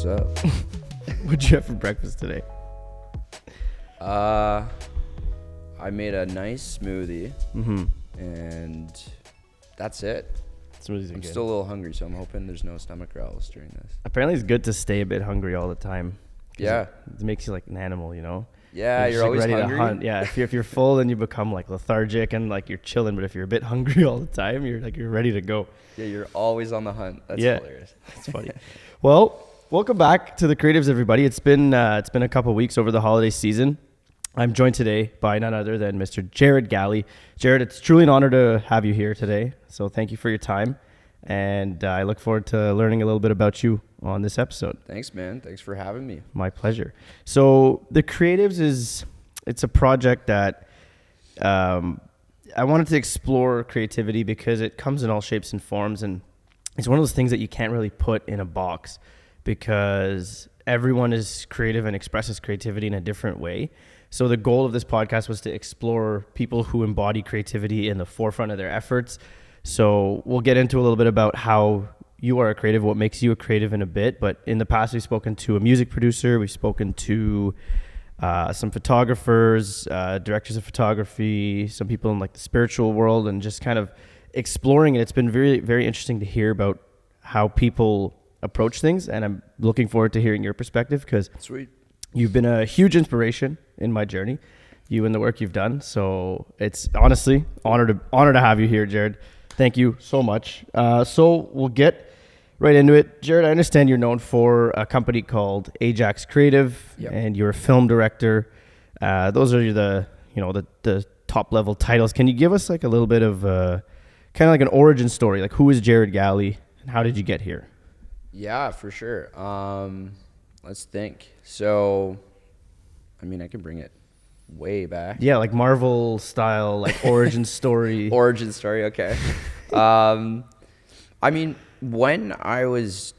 What's up? What'd you have for breakfast today? I made a nice smoothie, and that's it. Smoothies are I'm good. still a little hungry, so I'm hoping there's no stomach growls during this. Apparently, it's good to stay a bit hungry all the time. 'Cause Yeah. it makes you like an animal, you know. Yeah, Just, you're always ready hungry. to hunt. Yeah, if you're full, then you become like lethargic and like you're chilling. But if you're a bit hungry all the time, you're ready to go. Yeah, you're always on the hunt. That's Yeah. hilarious. It's funny. Well, welcome back to the Creatives, everybody. It's been a couple weeks over the holiday season. I'm joined today by none other than Mr. Jared Galley. Jared, it's truly an honor to have you here today. So thank you for your time. And I look forward to learning a little bit about you on this episode. Thanks, man. Thanks for having me. My pleasure. So The Creatives it's a project that I wanted to explore creativity because it comes in all shapes and forms. And it's one of those things that you can't really put in a box because everyone is creative and expresses creativity in a different way. So the goal of this podcast was to explore people who embody creativity in the forefront of their efforts. So we'll get into a little bit about how you are a creative, what makes you a creative in a bit. But in the past, we've spoken to a music producer. We've spoken to some photographers, directors of photography, some people in like the spiritual world, and just kind of exploring it. It's been very, very interesting to hear about how people approach things. And I'm looking forward to hearing your perspective because Sweet. you've been a huge inspiration in my journey, you and the work you've done. So it's honestly honor to have you here, Jared. Thank you so much. So we'll get right into it. Jared, I understand you're known for a company called Ajax Creative, Yep. and you're a film director. Those are the top level titles. Can you give us like a little bit of kind of like an origin story? Like, who is Jared Galley and how did you get here? Yeah, for sure. Let's think. So, I mean, I can bring it way back. Yeah, like Marvel style, like origin story. Origin story, okay. I mean, when I was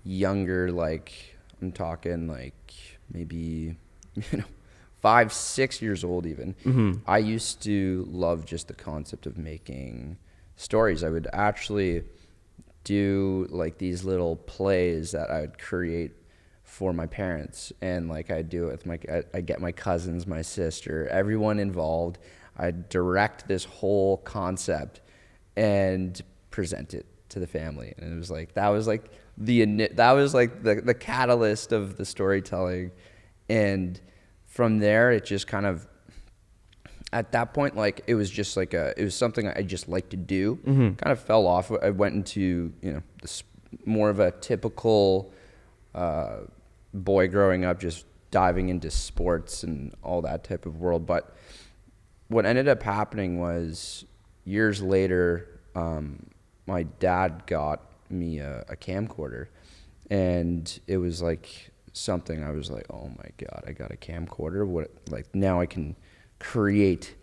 younger, like I'm talking like maybe 5, 6 years old even, I used to love just the concept of making stories. I would actually do like these little plays that I would create for my parents, and like I do it with I get my cousins, my sister, everyone involved. I direct this whole concept and present it to the family, and it was like that was like the catalyst of the storytelling. And from there it just kind of, at that point, like it was just like it was something I just liked to do. Kind of fell off. I went into this more of a typical boy growing up, just diving into sports and all that type of world. But what ended up happening was years later, my dad got me a camcorder, and it was like something I was like, oh my God, I got a camcorder. What, like now I can create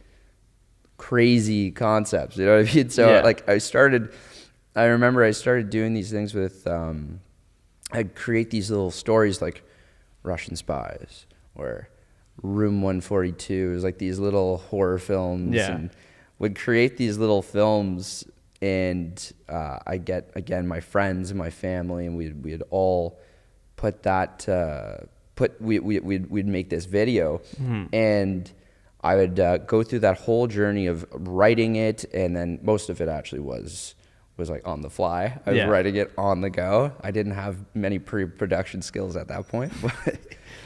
crazy concepts, you know what I mean? So Yeah. like I remember I started doing these things with, I'd create these little stories like Russian Spies or Room 142. It was like these little horror films, and would create these little films. And I get, again, my friends and my family, and we'd all put that, we'd make this video. And I would go through that whole journey of writing it, and then most of it actually was like on the fly. I was writing it on the go. I didn't have many pre-production skills at that point. But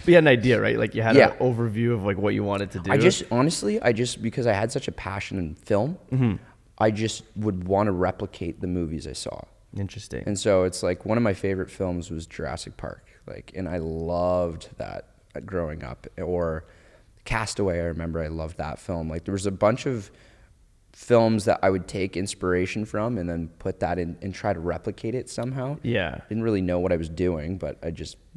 you had an idea, right? Like you had an overview of like what you wanted to do. I just because I had such a passion in film, I just would want to replicate the movies I saw. Interesting. And so it's like one of my favorite films was Jurassic Park. Like, and I loved that growing up. Or Castaway, I remember I loved that film. Like there was a bunch of films that I would take inspiration from and then put that in and try to replicate it somehow. Yeah. Didn't really know what I was doing, but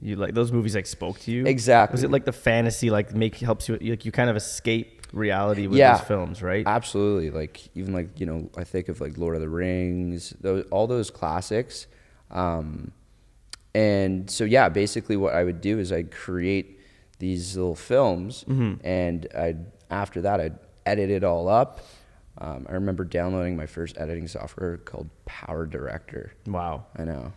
You like those movies like spoke to you? Exactly. Was it like the fantasy like helps you like you kind of escape reality with those films, right? Absolutely. Like even like, I think of like Lord of the Rings, all those classics. And so basically what I would do is I'd create these little films, and after that I'd edit it all up. I remember downloading my first editing software called Power Director. Wow. I know.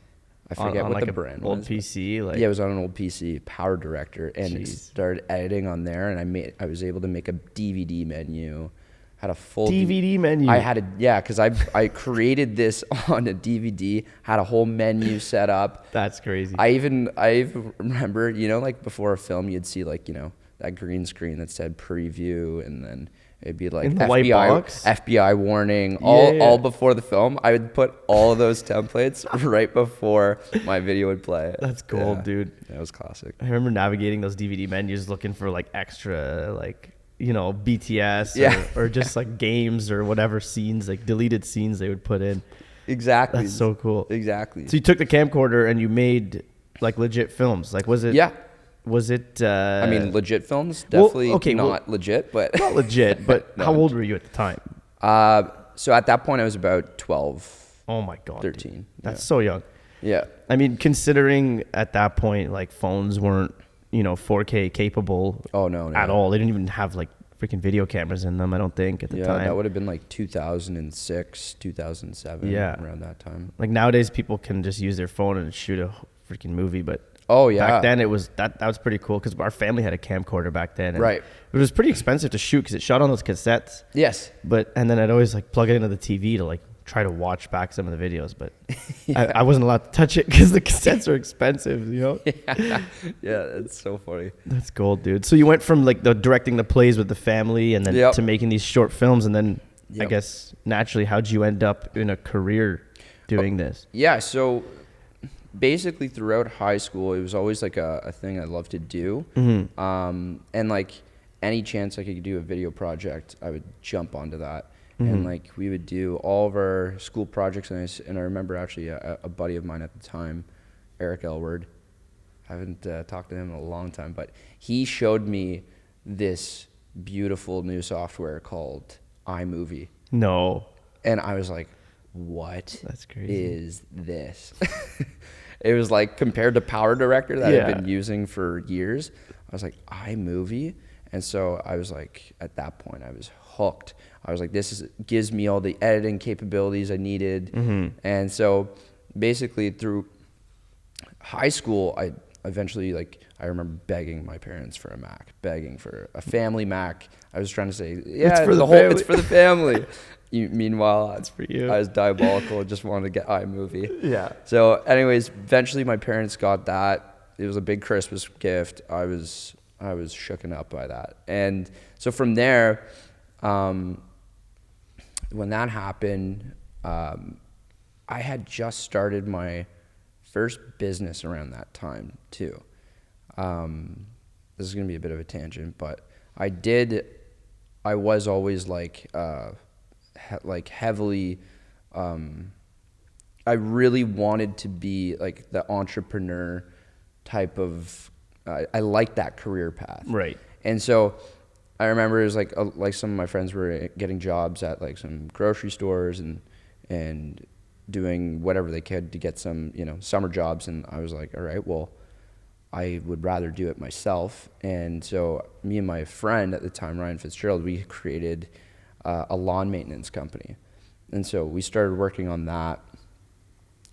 I forget what like the brand old was. PC, like Yeah, it was on an old PC, Power Director, and Jeez. started editing on there. And I was able to make a DVD menu. Had a full DVD menu. I had because I created this on a DVD. Had a whole menu set up. That's crazy. I even remember, like before a film, you'd see like that green screen that said preview, and then it'd be like In the white box? FBI warning, all before the film. I would put all of those templates right before my video would play. That's gold, dude. That was classic. I remember navigating those DVD menus looking for like extra, like, BTS or just like games or whatever scenes, like deleted scenes they would put in. Exactly. That's so cool. Exactly. So you took the camcorder and you made like legit films. Like, was it? Yeah. Was it? I mean, legit films, definitely not legit, but not legit. But No. How old were you at the time? So at that point, I was about 12. Oh my god, 13. Dude. That's so young. Yeah. I mean, considering at that point, like phones weren't 4K capable. Oh no. At all. They didn't even have like freaking video cameras in them. I don't think at the time. Yeah, that would have been like 2006, 2007. Yeah, around that time. Like nowadays, people can just use their phone and shoot a freaking movie, but oh yeah, back then it was that was pretty cool because our family had a camcorder back then. And right. It was pretty expensive to shoot because it shot on those cassettes. Yes. And then I'd always like plug it into the TV to like try to watch back some of the videos, but I wasn't allowed to touch it because the cassettes are expensive, Yeah, that's so funny. That's gold, dude. So you went from like directing the plays with the family and then to making these short films, and then I guess naturally, how'd you end up in a career doing this? Yeah, so basically throughout high school, it was always like a thing I loved to do. Mm-hmm. And like any chance I could do a video project, I would jump onto that. And like we would do all of our school projects, and I remember actually a buddy of mine at the time, Eric Elward. I haven't talked to him in a long time, but he showed me this beautiful new software called iMovie. No. And I was like, what That's crazy. is this? It was like compared to Power Director that I've been using for years. I was like, iMovie? And so I was like, at that point, I was hooked. I was like, gives me all the editing capabilities I needed. And so basically through high school, I eventually, I remember begging my parents for a Mac, begging for a family Mac. I was trying to say, it's for the family. Meanwhile, it's for you. I was diabolical, just wanted to get iMovie. Yeah. So anyways, eventually my parents got that. It was a big Christmas gift. I was shooken up by that. And so from there, when that happened, I had just started my first business around that time too. This is going to be a bit of a tangent, but I was always heavily, I really wanted to be like the entrepreneur type of, I liked that career path. Right. And so I remember it was like some of my friends were getting jobs at like some grocery stores and doing whatever they could to get some, summer jobs. And I was like, all right, well, I would rather do it myself. And so me and my friend at the time, Ryan Fitzgerald, we created a lawn maintenance company. And so we started working on that,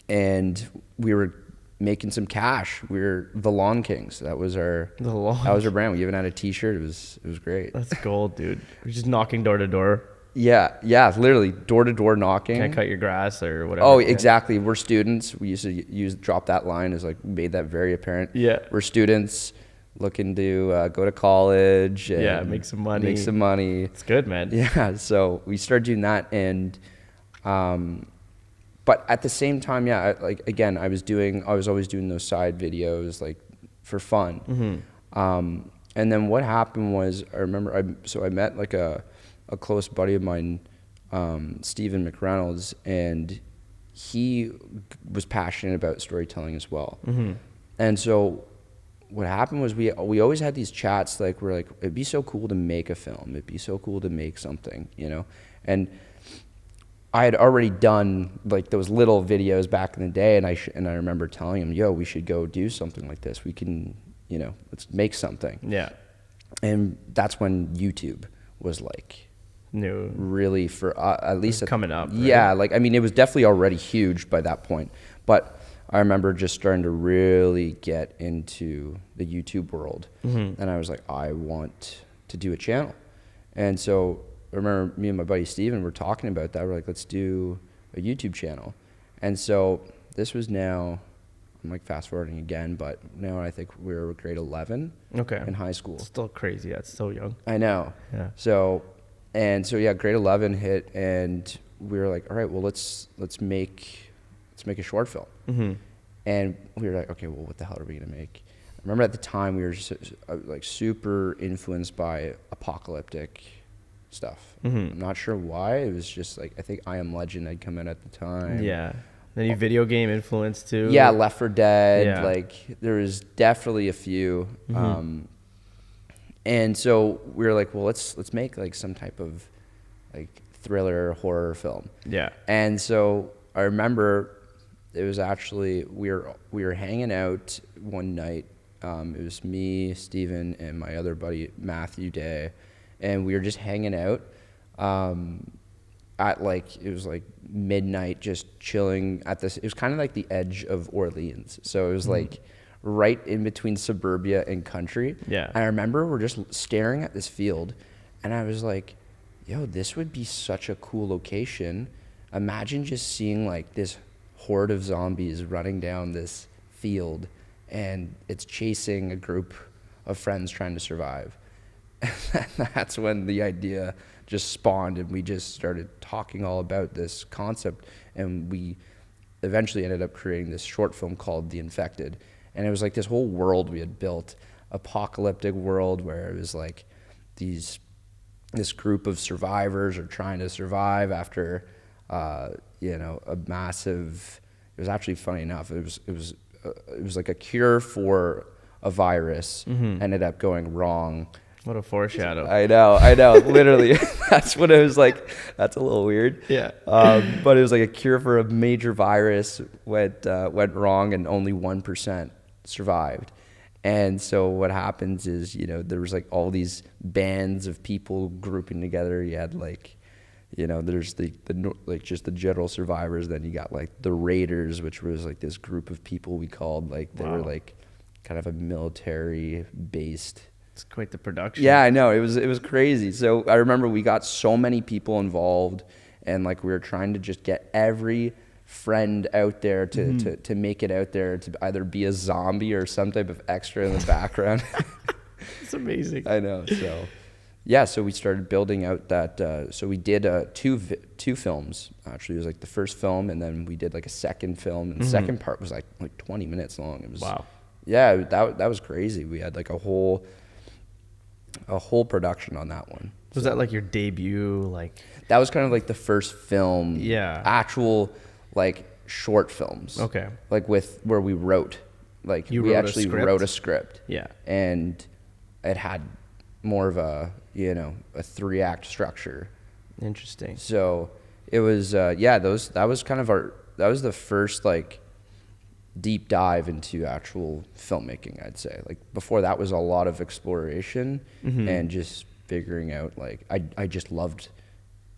and we were making some cash. We were the Lawn Kings. That was our brand. We even had a T-shirt. It was great. That's gold, dude. We're just knocking door to door. Yeah, literally door to door knocking. Can I cut your grass or whatever? Oh, exactly. We're students. We used to drop that line as made that very apparent. Yeah, we're students looking to go to college. And make some money. It's good, man. Yeah, so we started doing that, and but at the same time, I was always doing those side videos for fun. And then what happened was, I remember I met a close buddy of mine, Stephen McReynolds, and he was passionate about storytelling as well. And so what happened was we always had these chats we're like, it'd be so cool to make a film. It'd be so cool to make something, And I had already done those little videos back in the day, and I remember telling him, yo, we should go do something like this. We can, let's make something. Yeah. And that's when YouTube was new, really for at least coming up. Right? Yeah, it was definitely already huge by that point. But I remember just starting to really get into the YouTube world. And I was like, I want to do a channel. And so I remember me and my buddy Steven were talking about that. We're like, let's do a YouTube channel. And so this was now, I'm like fast forwarding again, but now I think we were grade 11 in high school. Still crazy. That's so young. I know. Yeah. So yeah, grade 11 hit, and we were like, all right, well, let's make a short film. And we were like, okay, well, what the hell are we gonna make? I remember at the time we were just, like super influenced by apocalyptic stuff. I'm not sure why. It was just like, I think I Am Legend had come out at the time. Yeah. Any video game influence too? Yeah, Left 4 Dead. Yeah. Like there was definitely a few. And so we were like, well, let's make like some type of like thriller horror film. Yeah. And so I remember it was actually we were hanging out one night. It was me, Steven, and my other buddy Matthew Day, and we were just hanging out at like, it was like midnight, just chilling at this. It was kind of like the edge of Orleans, so it was like right in between suburbia and country. Yeah. And I remember we're just staring at this field, and I was like, yo, this would be such a cool location. Imagine just seeing like this horde of zombies running down this field, and it's chasing a group of friends trying to survive. And that's when the idea just spawned, and we just started talking all about this concept, and we eventually ended up creating this short film called The Infected. And it was like this whole world we had built, apocalyptic world, where it was like this group of survivors are trying to survive after a massive, it was actually funny enough, it was like a cure for a virus ended up going wrong. What a foreshadow. I know, literally. That's what it was like. That's a little weird. Yeah. But it was like a cure for a major virus went wrong, and only 1% survived. And so what happens is, there was like all these bands of people grouping together. You had like, there's the like just the general survivors. Then you got like the Raiders, which was like this group of people we called like, they were like kind of a military based. It's quite the production. Yeah, I know. It was crazy. So I remember we got so many people involved, and like we were trying to just get every friend out there to make it out there, to either be a zombie or some type of extra in the background. It's amazing. I know. So yeah, so we started building out that. So we did two films. Actually, it was like the first film, and then we did like a second film, and the second part was like 20 minutes long. It was Yeah, that was crazy. We had like a whole production on that one. Was that like your debut? Like that was kind of like the first film. Yeah. Actual like short films. Okay. Like where we wrote, like you we wrote actually wrote a script. Yeah. And it had more of a a 3-act structure. Interesting. So it was that was the first like deep dive into actual filmmaking, I'd say. Like before that was a lot of exploration and just figuring out, like I just loved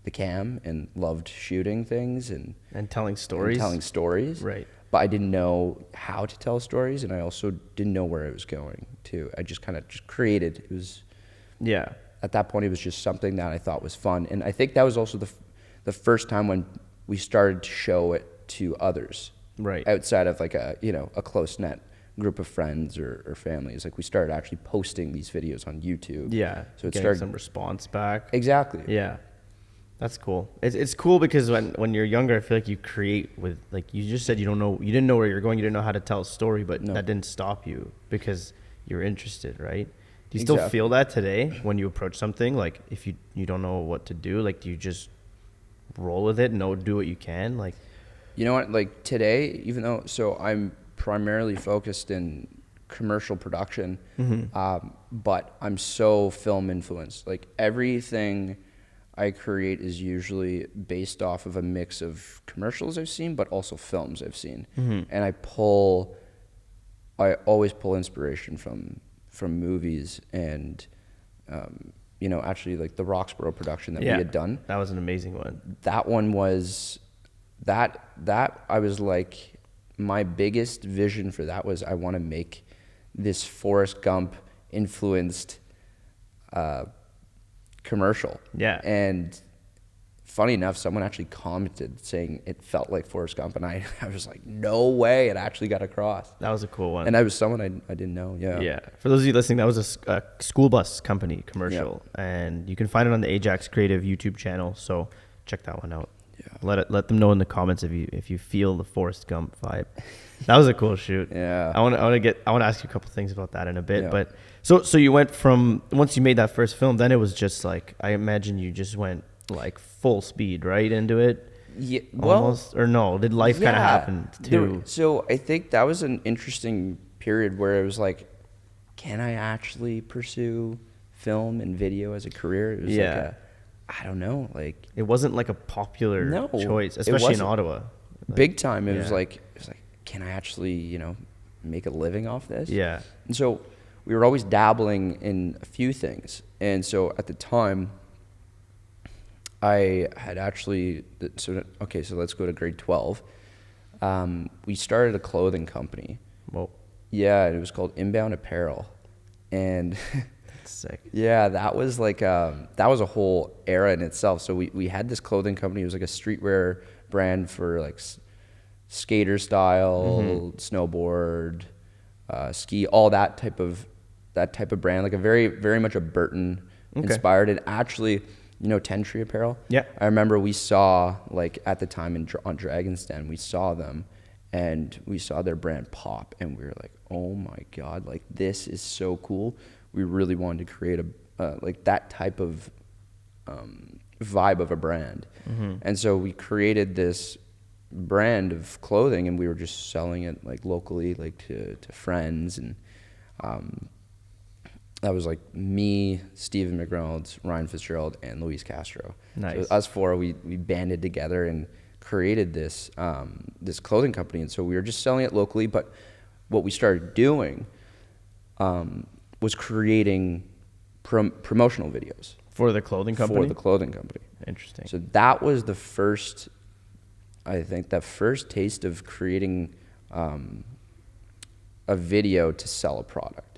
the cam and loved shooting things and telling stories. Right. But I didn't know how to tell stories, and I also didn't know where it was going to. I just kind of just created. It was at that point it was just something that I thought was fun, and I think that was also the first time when we started to show it to others. Right. Outside of like a close net group of friends or families, like we started actually posting these videos on YouTube. Yeah. So it getting started some response back. Exactly. Yeah. That's cool. It's cool because when you're younger, I feel like you create with, like you just said, you didn't know where you're going, you didn't know how to tell a story, but that didn't stop you because you're interested, right? Do you still feel that today when you approach something? Like if you don't know what to do, like do you just roll with it and do what you can? Like, you know what, like today, even though, so I'm primarily focused in commercial production, but I'm so film influenced. Like everything I create is usually based off of a mix of commercials I've seen, but also films I've seen. And I always pull inspiration from movies and, actually like the Roxborough production that we had done. That was an amazing one. That one was, that I was like, my biggest vision for that was I want to make this Forrest Gump influenced commercial. Yeah. And funny enough, someone actually commented saying it felt like Forrest Gump, and I was like, no way, it actually got across. That was a cool one. And that was someone I didn't know. Yeah. Yeah. For those of you listening, that was a school bus company commercial, and you can find it on the Ajax Creative YouTube channel. So check that one out. Yeah. Let them know in the comments if you feel the Forrest Gump vibe. That was a cool shoot. Yeah. I want to ask you a couple things about that in a bit. Yeah. But so you went from, once you made that first film, then it was just like, I imagine you just went like full speed right into it. Yeah. Almost, or no? Did life kind of happen too? So I think that was an interesting period where it was like, can I actually pursue film and video as a career? It was like I don't know, like it wasn't like a popular choice, especially in Ottawa. Big time. It was like, can I actually, make a living off this? Yeah. And so we were always dabbling in a few things. And so at the time, I had actually, so let's go to grade 12. We started a clothing company. Whoa. Yeah, it was called Inbound Apparel. And sick. Yeah, that was like that was a whole era in itself. So we had this clothing company. It was like a streetwear brand for like skater style, snowboard, ski, all that type of brand. Like a very much a Burton inspired. And actually, Tentree Apparel. Yeah, I remember we saw like at the time on Dragon's Den, we saw them, and we saw their brand pop, and we were like, oh my god, like this is so cool. We really wanted to create like that type of vibe of a brand. And so we created this brand of clothing, and we were just selling it like locally, like to friends. And that was like me, Stephen McReynolds, Ryan Fitzgerald, and Luis Castro. Nice. So us four, we banded together and created this this clothing company. And so we were just selling it locally, but what we started doing was creating promotional videos for the clothing company. Interesting. So that was the first, I think, that first taste of creating a video to sell a product.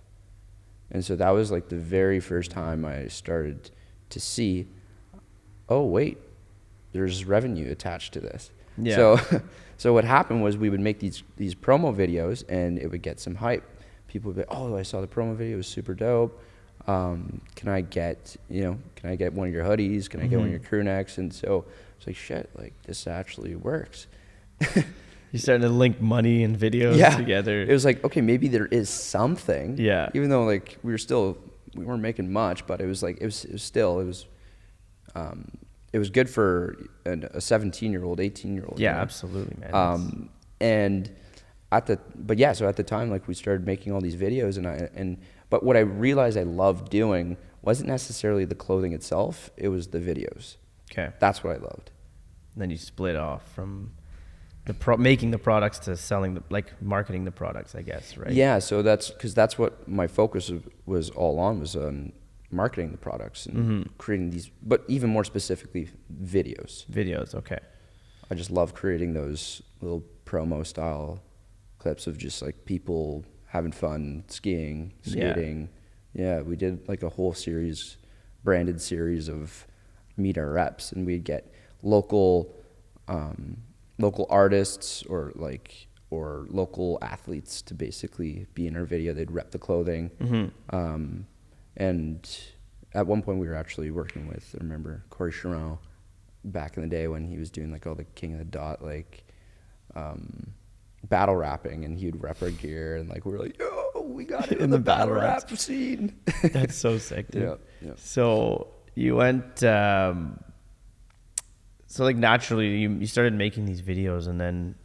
And so that was like the very first time I started to see, oh wait, there's revenue attached to this. Yeah. So what happened was we would make these promo videos, and it would get some hype. People would be, oh, I saw the promo video, it was super dope. Can I get one of your hoodies? Can I get one of your crew necks? And so it's like, shit, like this actually works. You started to link money and videos together. It was like, okay, maybe there is something. Yeah. Even though like we weren't making much, but it was like, it was good for a 17-year-old, 18-year-old. Yeah, absolutely, man. So at the time, like we started making all these videos, but what I realized I loved doing wasn't necessarily the clothing itself; it was the videos. Okay, that's what I loved. Then you split off from making the products to selling marketing the products, I guess, right? Yeah, so that's what my focus was all on, was on marketing the products and creating these, but even more specifically, videos. Videos, okay. I just love creating those little promo style clips of just like people having fun, skiing, skating. Yeah, we did like a whole branded series of Meet Our Reps, and we'd get local artists or local athletes to basically be in our video. They'd rep the clothing. And at one point we were actually working with, I remember, Corey Chiron back in the day when he was doing like all the King of the Dot, battle rapping, and he'd rep our gear, and like we were like, yo, we got it in the battle rap scene. That's so sick, dude. Yeah. So you went, naturally you started making these videos, and then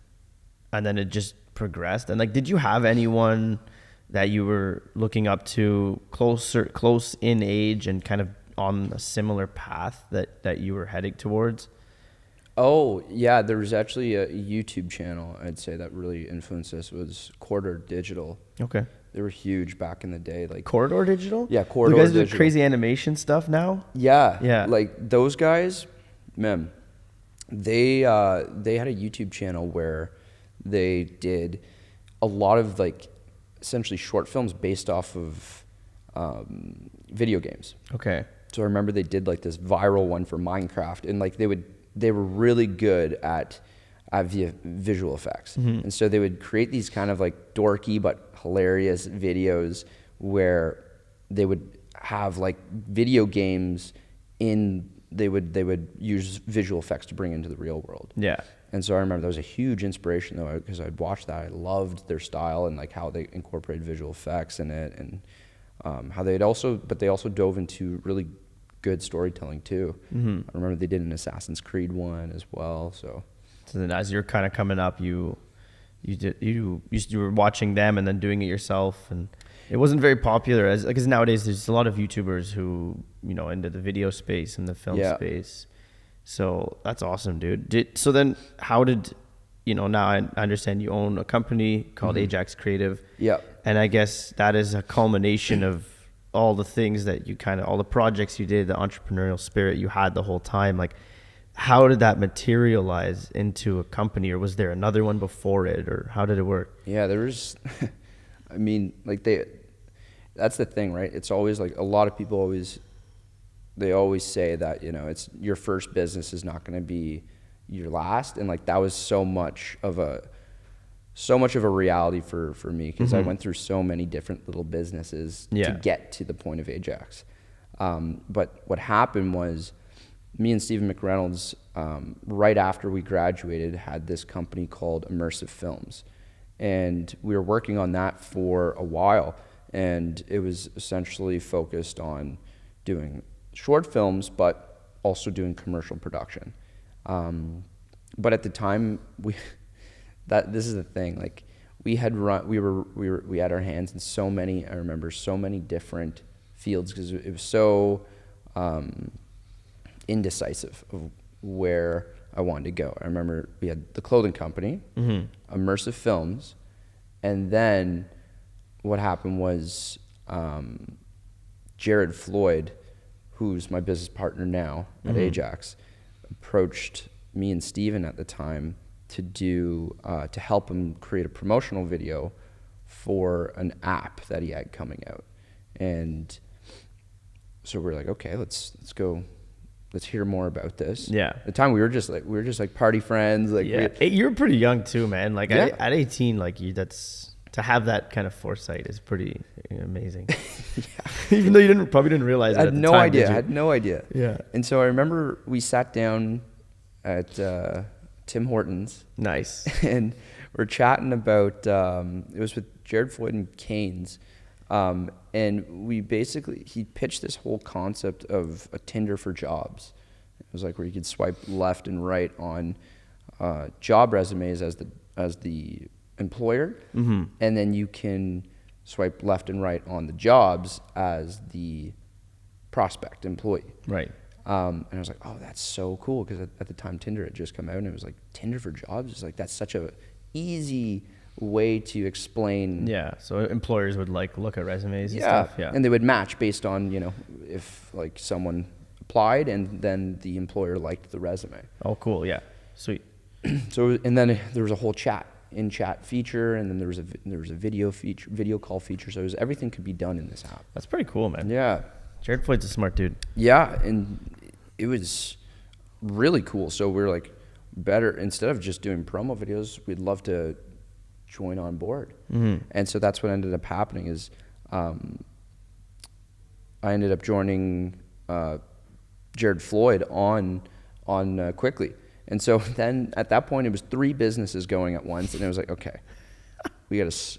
it just progressed. And like, did you have anyone that you were looking up to close in age and kind of on a similar path that you were heading towards? Oh, yeah, there was actually a YouTube channel, I'd say, that really influenced us, was Corridor Digital. Okay. They were huge back in the day. Like Corridor Digital? Yeah, Corridor Digital. You guys Digital. do crazy animation stuff now? Yeah. Yeah. Like those guys, man, they had a YouTube channel where they did a lot of like essentially short films based off of video games. Okay. So I remember they did like this viral one for Minecraft, and like they were really good at visual effects. And so they would create these kind of like dorky but hilarious videos where they would have like video games they would use visual effects to bring into the real world. Yeah. And so I remember that was a huge inspiration though, because I'd watched that. I loved their style and like how they incorporated visual effects in it, and how they also dove into really good storytelling too. I remember they did an Assassin's Creed one as well. So then as you're kind of coming up, you were watching them and then doing it yourself, and it wasn't very popular because nowadays there's a lot of YouTubers who, into the video space and the film space. So that's awesome, dude. So then how did, now I understand you own a company called Ajax Creative. Yeah. And I guess that is a culmination of all the things that all the projects you did, the entrepreneurial spirit you had the whole time. Like, how did that materialize into a company, or was there another one before it, or how did it work? Yeah, there was, I mean, like that's the thing, right? It's always like a lot of people always say that, it's your first business is not going to be your last. And like, that was so much of a reality for me, because I went through so many different little businesses to get to the point of Ajax. But what happened was me and Stephen McReynolds, right after we graduated, had this company called Immersive Films. And we were working on that for a while. And it was essentially focused on doing short films, but also doing commercial production. But at the time, this is the thing, like we had our hands in so many different fields, because it was so indecisive of where I wanted to go. I remember we had the clothing company, Immersive Films, and then what happened was Jared Floyd, who's my business partner now at Ajax, approached me and Steven at the time to help him create a promotional video for an app that he had coming out. And so we're like, okay, let's go. Let's hear more about this. Yeah. At the time we were just like party friends. Like, you're pretty young too, man. Like at 18, like that's to have that kind of foresight is pretty amazing. Even though you probably didn't realize it. I had no idea. I had no idea. Yeah. And so I remember we sat down at Tim Hortons. Nice. And we're chatting about it was with Jared Floyd and Keynes. And he pitched this whole concept of a Tinder for jobs. It was like where you could swipe left and right on job resumes as the employer, and then you can swipe left and right on the jobs as the prospect employee. Right. And I was like, oh, that's so cool, because at the time Tinder had just come out, and it was like, Tinder for jobs is like, that's such a easy way to explain. Yeah, so employers would like look at resumes and stuff. Yeah, and they would match based on, if like someone applied and then the employer liked the resume. Oh, cool. Yeah, sweet. So, and then there was a whole in-chat feature, and then there was a video call feature. So everything could be done in this app. That's pretty cool, man. Yeah. Jared Floyd's a smart dude. Yeah, and it was really cool. So we were like, better, instead of just doing promo videos, we'd love to join on board. And so that's what ended up happening is I ended up joining Jared Floyd on Quickly. And so then at that point, it was 3 businesses going at once, and it was like, okay, this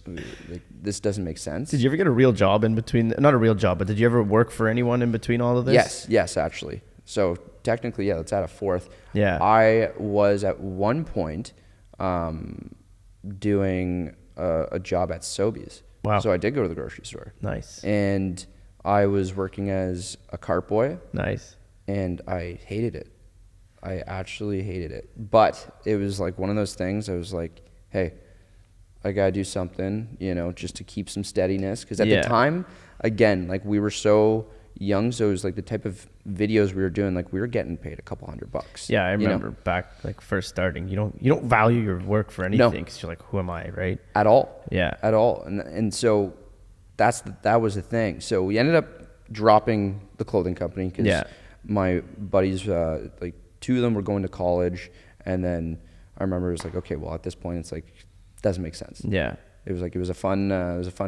doesn't make sense. Did you ever get a real job in between? Not a real job, but did you ever work for anyone in between all of this? Yes, actually. So technically, yeah, let's add a fourth. Yeah. I was at one point doing a job at Sobeys. Wow. So I did go to the grocery store. Nice. And I was working as a cart boy. Nice. And I hated it. I actually hated it. But it was like one of those things, I was like, hey, I got to do something, just to keep some steadiness. Because at the time, again, like we were so young, so it was like the type of videos we were doing, like we were getting paid a couple $100. Yeah, I remember back like first starting. You don't value your work for anything because you're like, who am I, right? At all. Yeah. At all. And so that was the thing. So we ended up dropping the clothing company because my buddies, like 2 of them were going to college, and then I remember it was like, okay, well at this point it's like doesn't make sense. Yeah. It was a fun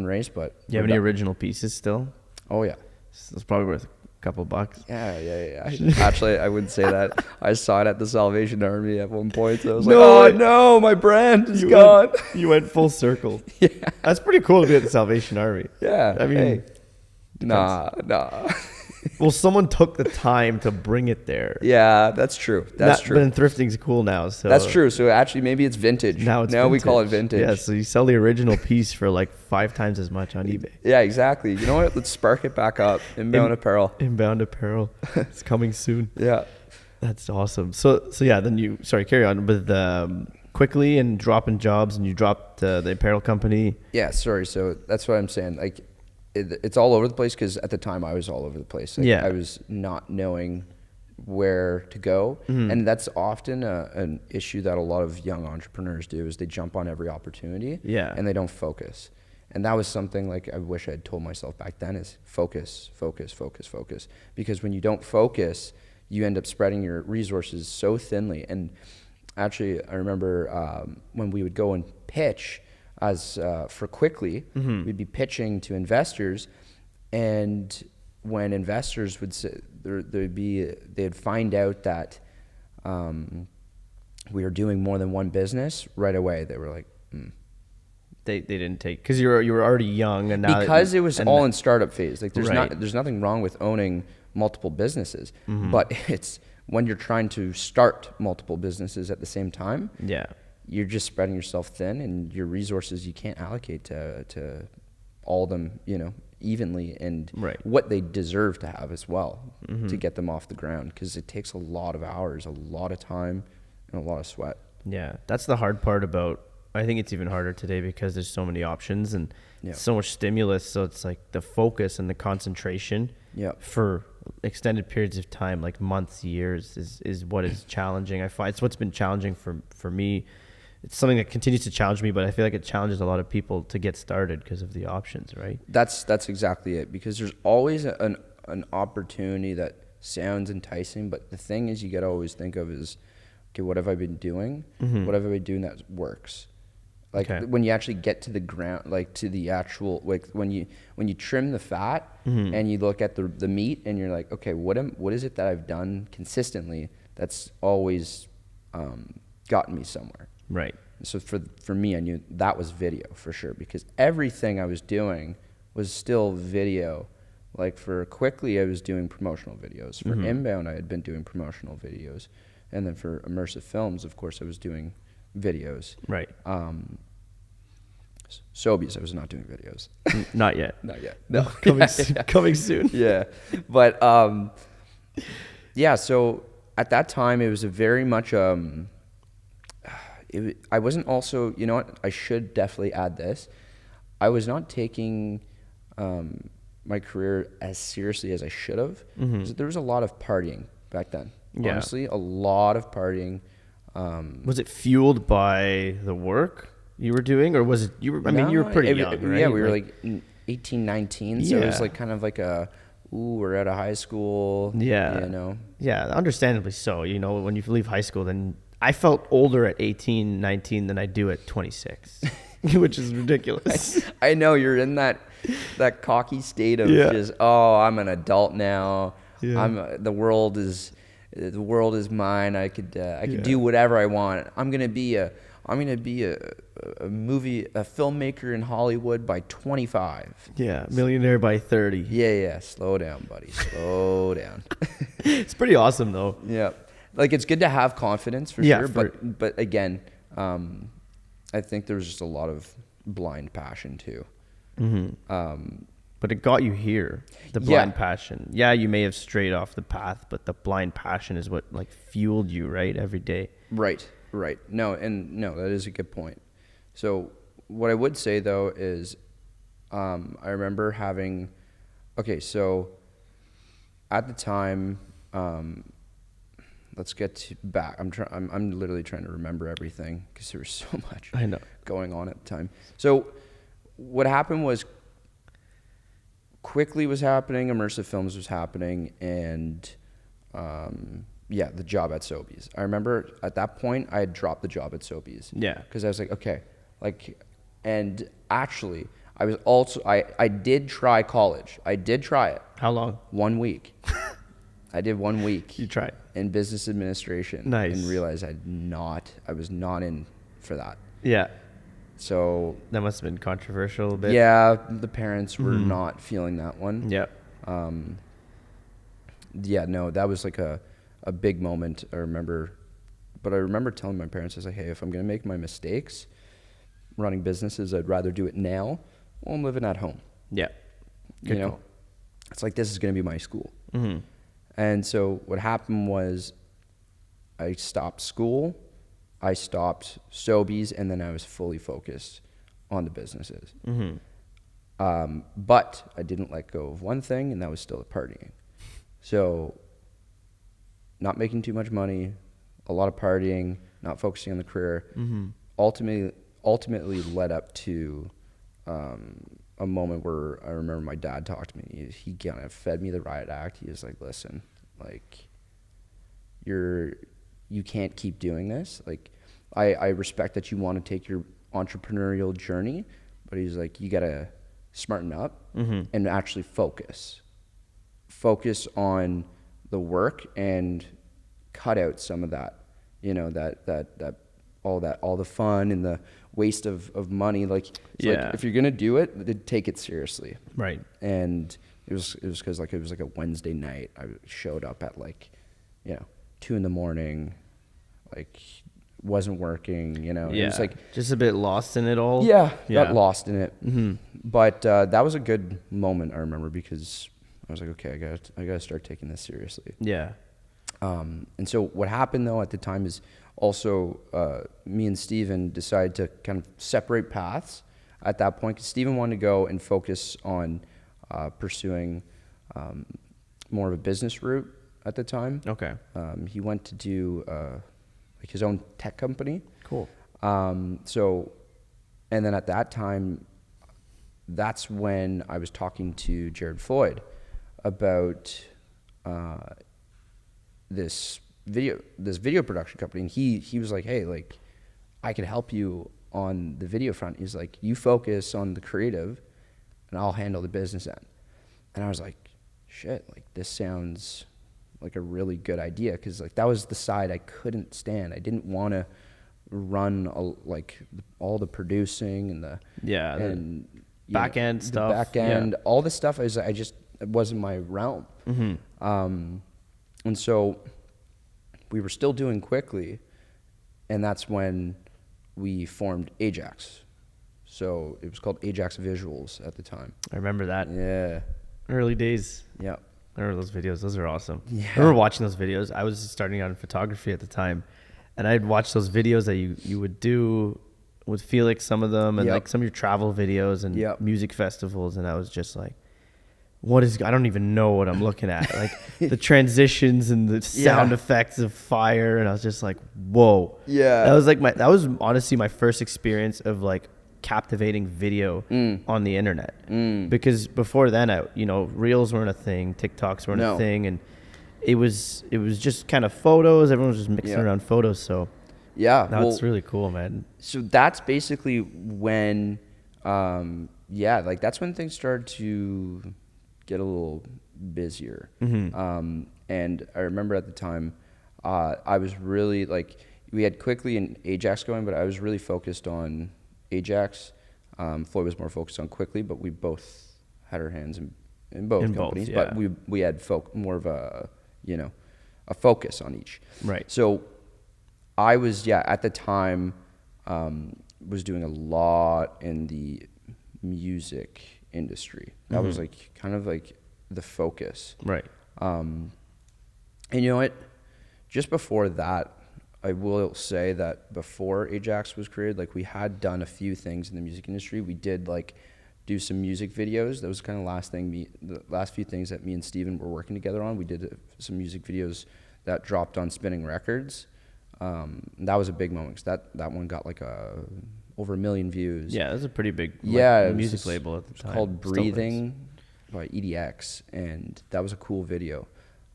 race, but you have any original pieces still? Oh yeah. It's probably worth a couple bucks. Yeah. Actually, I wouldn't say that. I saw it at the Salvation Army at one point. So I was No, like, oh no, my brand is gone. You went full circle. Yeah. That's pretty cool to be at the Salvation Army. Yeah. I mean, hey. Nah. Well, someone took the time to bring it there. Yeah, that's true. That's true. But then thrifting's cool now. So that's true. So actually, maybe it's vintage. Now we call it vintage. Yeah, so you sell the original piece for like 5 times as much on eBay. Yeah, exactly. You know what? Let's spark it back up. Inbound apparel. It's coming soon. Yeah. That's awesome. So yeah, then carry on with quickly and dropping jobs, and you dropped the apparel company. Yeah, sorry. So that's what I'm saying. Like, it's all over the place because at the time I was all over the place. Like, I was not knowing where to go. And that's often an issue that a lot of young entrepreneurs do is they jump on every opportunity and they don't focus. And that was something like I wish I had told myself back then is focus. Because when you don't focus, you end up spreading your resources so thinly. And actually, I remember when we would go and pitch for Quickly, we'd be pitching to investors, and when investors would say they'd find out that we were doing more than one business right away. They were like, They didn't take because you were already young, and now because it was all in startup phase. Like there's nothing wrong with owning multiple businesses, but it's when you're trying to start multiple businesses at the same time. Yeah. You're just spreading yourself thin, and your resources you can't allocate to all of them, evenly, and what they deserve to have as well to get them off the ground, because it takes a lot of hours, a lot of time, and a lot of sweat. Yeah, that's the hard part about. I think it's even harder today because there's so many options and so much stimulus. So it's like the focus and the concentration for extended periods of time, like months, years, is what is challenging. I find it's what's been challenging for me. It's something that continues to challenge me, but I feel like it challenges a lot of people to get started because of the options, right? That's exactly it, because there's always an opportunity that sounds enticing, but the thing is you got to always think of is, okay, what have I been doing? What have I been doing that works? Like when you actually get to the ground, like to the actual, like when you trim the fat and you look at the meat and you're like, okay, what is it that I've done consistently that's always gotten me somewhere? Right. So for me, I knew that was video for sure, because everything I was doing was still video. Like for Quickly, I was doing promotional videos. For Inbound, I had been doing promotional videos. And then for Immersive Films, of course, I was doing videos. Right. Sobeys, I was not doing videos. Not yet. Not yet. No. Coming soon. Yeah. But so at that time, it was a very much I wasn't also, you know what, I should definitely add this. I was not taking my career as seriously as I should have. There was a lot of partying back then. Yeah. Honestly, a lot of partying. Was it fueled by the work you were doing, or was it, you were pretty young, right? Yeah, we were like 18, 19, so it was like kind of like we're out of high school. Yeah. Yeah, understandably so. When you leave high school, then I felt older at 18, 19 than I do at 26, which is ridiculous. I know, you're in that cocky state of just, I'm an adult now. Yeah. The world is mine. I could do whatever I want. I'm gonna be a filmmaker in Hollywood by 25. Yeah, millionaire by 30. Yeah. Slow down, buddy. Slow down. It's pretty awesome though. Yeah. Like, it's good to have confidence for sure, but again, I think there was just a lot of blind passion too. But it got you here, the blind passion. Yeah, you may have strayed off the path, but the blind passion is what fueled you, right, every day. Right. No, that is a good point. So what I would say though is, I remember having, so at the time, let's get back. I'm literally trying to remember everything because there was so much I know. going on at the time. So what happened was Quickly was happening, Immersive Films was happening, and the job at Sobeys. I remember at that point I had dropped the job at Sobeys. Yeah. Because I was like, okay, and actually I did try college. I did try it. How long? 1 week. I did 1 week. You tried. In business administration. Nice. And realized I was not in for that. Yeah. So That must have been controversial a bit. yeah, the parents were not feeling that one. Yeah. No, that was like a big moment. I remember telling my parents, I was like, hey, if I'm going to make my mistakes running businesses, I'd rather do it now while I'm living at home. Yeah. Good you know, call. it's like, this is going to be my school. Mm-hmm. And so what happened was I stopped school, I stopped Sobeys, and then I was fully focused on the businesses. Mm-hmm. But I didn't let go of one thing, and that was still the partying. So not making too much money, a lot of partying, not focusing on the career, ultimately led up to a moment where I remember my dad talked to me. He kind of fed me the riot act. He was like, listen, like, you can't keep doing this. Like, I respect that you want to take your entrepreneurial journey, but he's like, you got to smarten up and actually focus on the work and cut out some of that, all the fun and the waste of money. Like, like, if you're going to do it, then take it seriously. Right. And it was because like, it was like a Wednesday night. I showed up at 2 a.m, like, wasn't working, Yeah. It was like just a bit lost in it all. Got lost in it. But that was a good moment, I remember, because I was like, okay, I gotta start taking this seriously. Yeah. And so what happened though at the time is also me and Steven decided to kind of separate paths at that point, because Steven wanted to go and focus on pursuing more of a business route at the time. Okay. He went to do like his own tech company. Cool. And then at that time, that's when I was talking to Jared Floyd about this video production company, and he was like, hey, like, I could help you on the video front. He's like, you focus on the creative and I'll handle the business end. And I was like, shit, like, this sounds like a really good idea, because like, that was the side I couldn't stand. I didn't want to run all the producing and the back end stuff, back end, all the stuff. It wasn't my realm. And so we were still doing Quickly, and that's when we formed Ajax. So it was called Ajax Visuals at the time. I remember that. Yeah. Early days. Yeah. I remember those videos. Those are awesome. Yeah. I remember watching those videos. I was starting out in photography at the time, and I'd watch those videos that you would do with Felix, some of them, and like some of your travel videos and music festivals, and I was just like, I don't even know what I'm looking at. Like the transitions and the sound effects of fire, and I was just like, whoa. Yeah. That was honestly my first experience of like captivating video on the internet, because before then, reels weren't a thing, TikToks weren't a thing, and it was just kind of photos. Everyone was just mixing around photos. So that's really cool, man. So that's basically when that's when things started to get a little busier. And I remember at the time I was really like, we had Quickly and Ajax going, but I was really focused on Ajax. Floyd was more focused on Quickly, but we both had our hands in both companies. But we had more of a focus on each. Right. So I was at the time was doing a lot in the music industry. That was like kind of like the focus. Right. And you know what? Just before that, I will say that before Ajax was created, like, we had done a few things in the music industry. We did like do some music videos. That was kind of the last few things that me and Steven were working together on. We did some music videos that dropped on Spinning Records. That was a big moment because that one got like over 1 million views. Yeah, it was a pretty big music label at the time. It's called Breathing by EDX, and that was a cool video.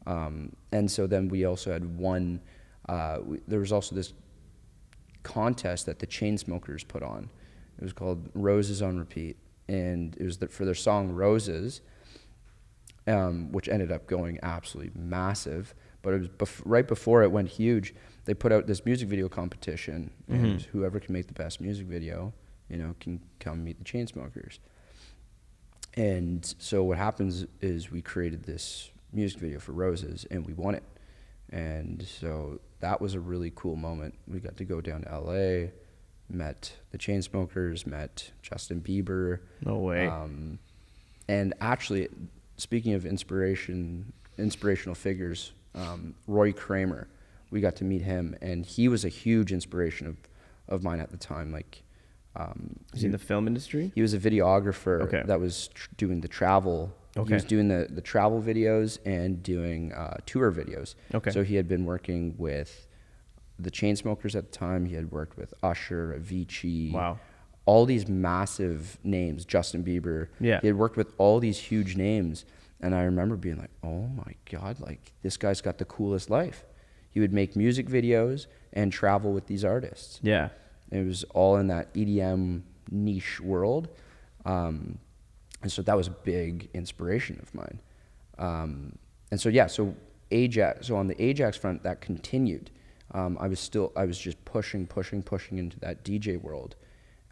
And so then we also had one. There was also this contest that the Chainsmokers put on. It was called Roses on Repeat, and it was for their song Roses, which ended up going absolutely massive. But it was right before it went huge. They put out this music video competition, and whoever can make the best music video, can come meet the Chainsmokers. And so what happens is we created this music video for Roses, and we won it. And so that was a really cool moment. We got to go down to LA, met the Chainsmokers, met Justin Bieber. No way. And actually, speaking of inspirational figures, Roy Kramer, we got to meet him, and he was a huge inspiration of mine at the time. Like, is he in the film industry? He was a videographer that was doing the travel. He was doing the travel videos and doing tour videos. So he had been working with the Chainsmokers at the time. He had worked with Usher, Avicii. Wow. All these massive names, Justin Bieber. Yeah. He had worked with all these huge names. And I remember being like, oh my God, like this guy's got the coolest life. He would make music videos and travel with these artists. Yeah. It was all in that EDM niche world. And so that was a big inspiration of mine. And so, so on the Ajax front, that continued. I was just pushing into that DJ world.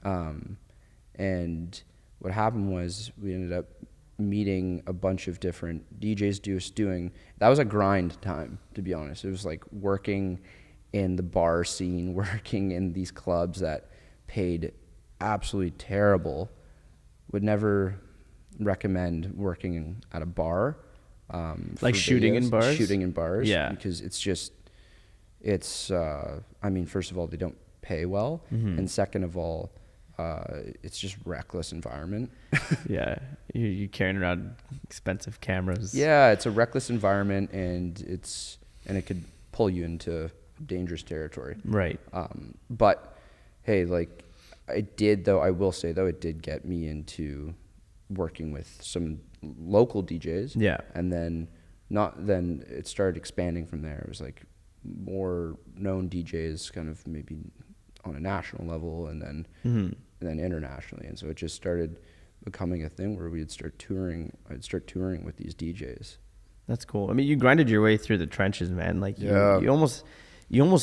And what happened was we ended up meeting a bunch of different DJs that was a grind time, to be honest. It was like working in the bar scene, working in these clubs that paid absolutely terrible. Would never recommend working at a bar. Like shooting in bars? Shooting in bars. Yeah. Because first of all, they don't pay well. And second of all, it's just reckless environment. Yeah. You're carrying around expensive cameras. Yeah, it's a reckless environment, and it could pull you into dangerous territory. Right. But hey, like I will say though, it did get me into working with some local DJs. Yeah. And then it started expanding from there. It was like more known DJs kind of maybe on a national level, and then internationally. And so it just started becoming a thing where I'd start touring with these DJs. That's cool. I mean, you grinded your way through the trenches, man. Like you almost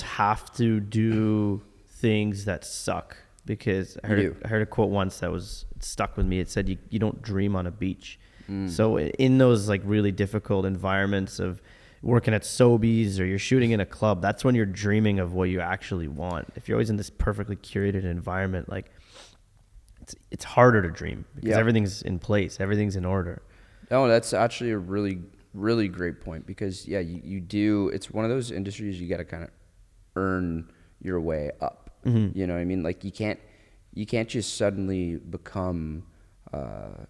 have to do things that suck, because I heard a quote once that was stuck with me. It said, you don't dream on a beach. So in those like really difficult environments of working at Sobeys or you're shooting in a club, that's when you're dreaming of what you actually want. If you're always in this perfectly curated environment, like it's harder to dream because everything's in place, everything's in order. No, that's actually a really, really great point, because you do. It's one of those industries you got to kind of earn your way up. You know what I mean? Like you can't just suddenly become a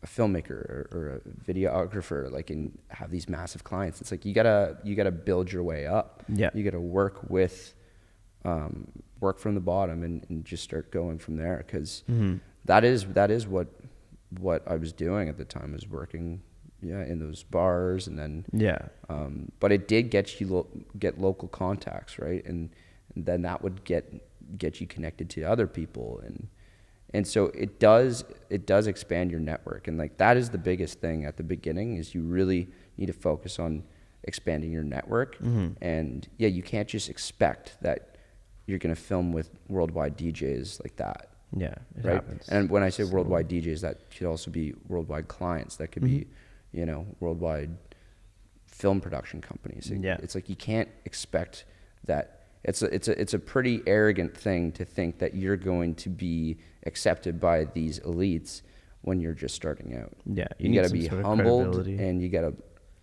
filmmaker or a videographer, like, and have these massive clients. It's like you gotta build your way up. Yeah. You gotta work from the bottom and just start going from there, because that is what I was doing at the time, was working in those bars, and then but it did get local contacts, right? And then that would get you connected to other people, and so it does expand your network. And like that is the biggest thing at the beginning, is you really need to focus on expanding your network. And you can't just expect that you're going to film with worldwide DJs like that. Yeah, it right. happens. And when I say worldwide DJs, that should also be worldwide clients. That could be, worldwide film production companies. It's like you can't expect that. It's a pretty arrogant thing to think that you're going to be accepted by these elites when you're just starting out. Yeah, you got to be humbled, and you got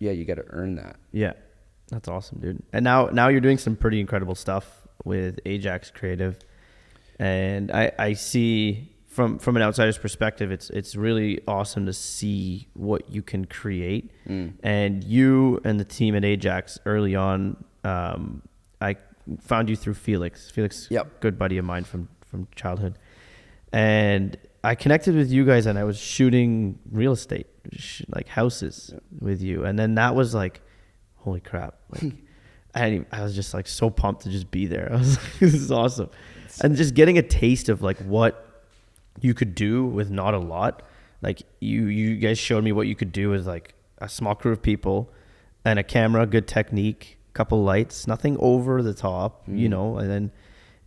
to earn that. Yeah, that's awesome, dude. And now you're doing some pretty incredible stuff with Ajax Creative, and I see from an outsider's perspective, it's really awesome to see what you can create. And you and the team at Ajax early on, I found you through Felix. Felix, Yep. good buddy of mine from childhood. And I connected with you guys, and I was shooting real estate, like houses with you. And then that was like, holy crap. Like, I was just like so pumped to just be there. I was like, this is awesome. And just getting a taste of like what you could do with not a lot. Like you guys showed me what you could do with like a small crew of people and a camera, good technique, couple lights, nothing over the top, you know, and then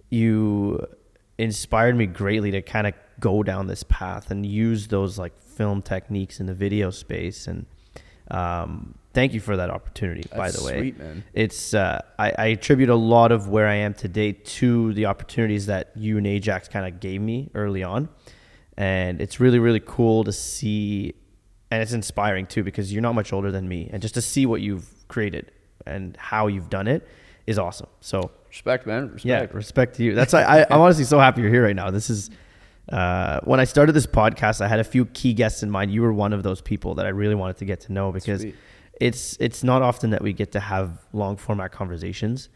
you inspired me greatly to kind of go down this path and use those like film techniques in the video space. And thank you for that opportunity. That's by the way. Sweet, man. It's I attribute a lot of where I am today to the opportunities that you and Ajax kind of gave me early on. And it's really, really cool to see, and it's inspiring too, because you're not much older than me, and just to see what you've created and how you've done it is awesome. So respect, man. Respect. Yeah, respect to you. That's why I'm honestly so happy you're here right now. This is when I started this podcast, I had a few key guests in mind. You were one of those people that I really wanted to get to know, because Sweet. it's not often that we get to have long format conversations,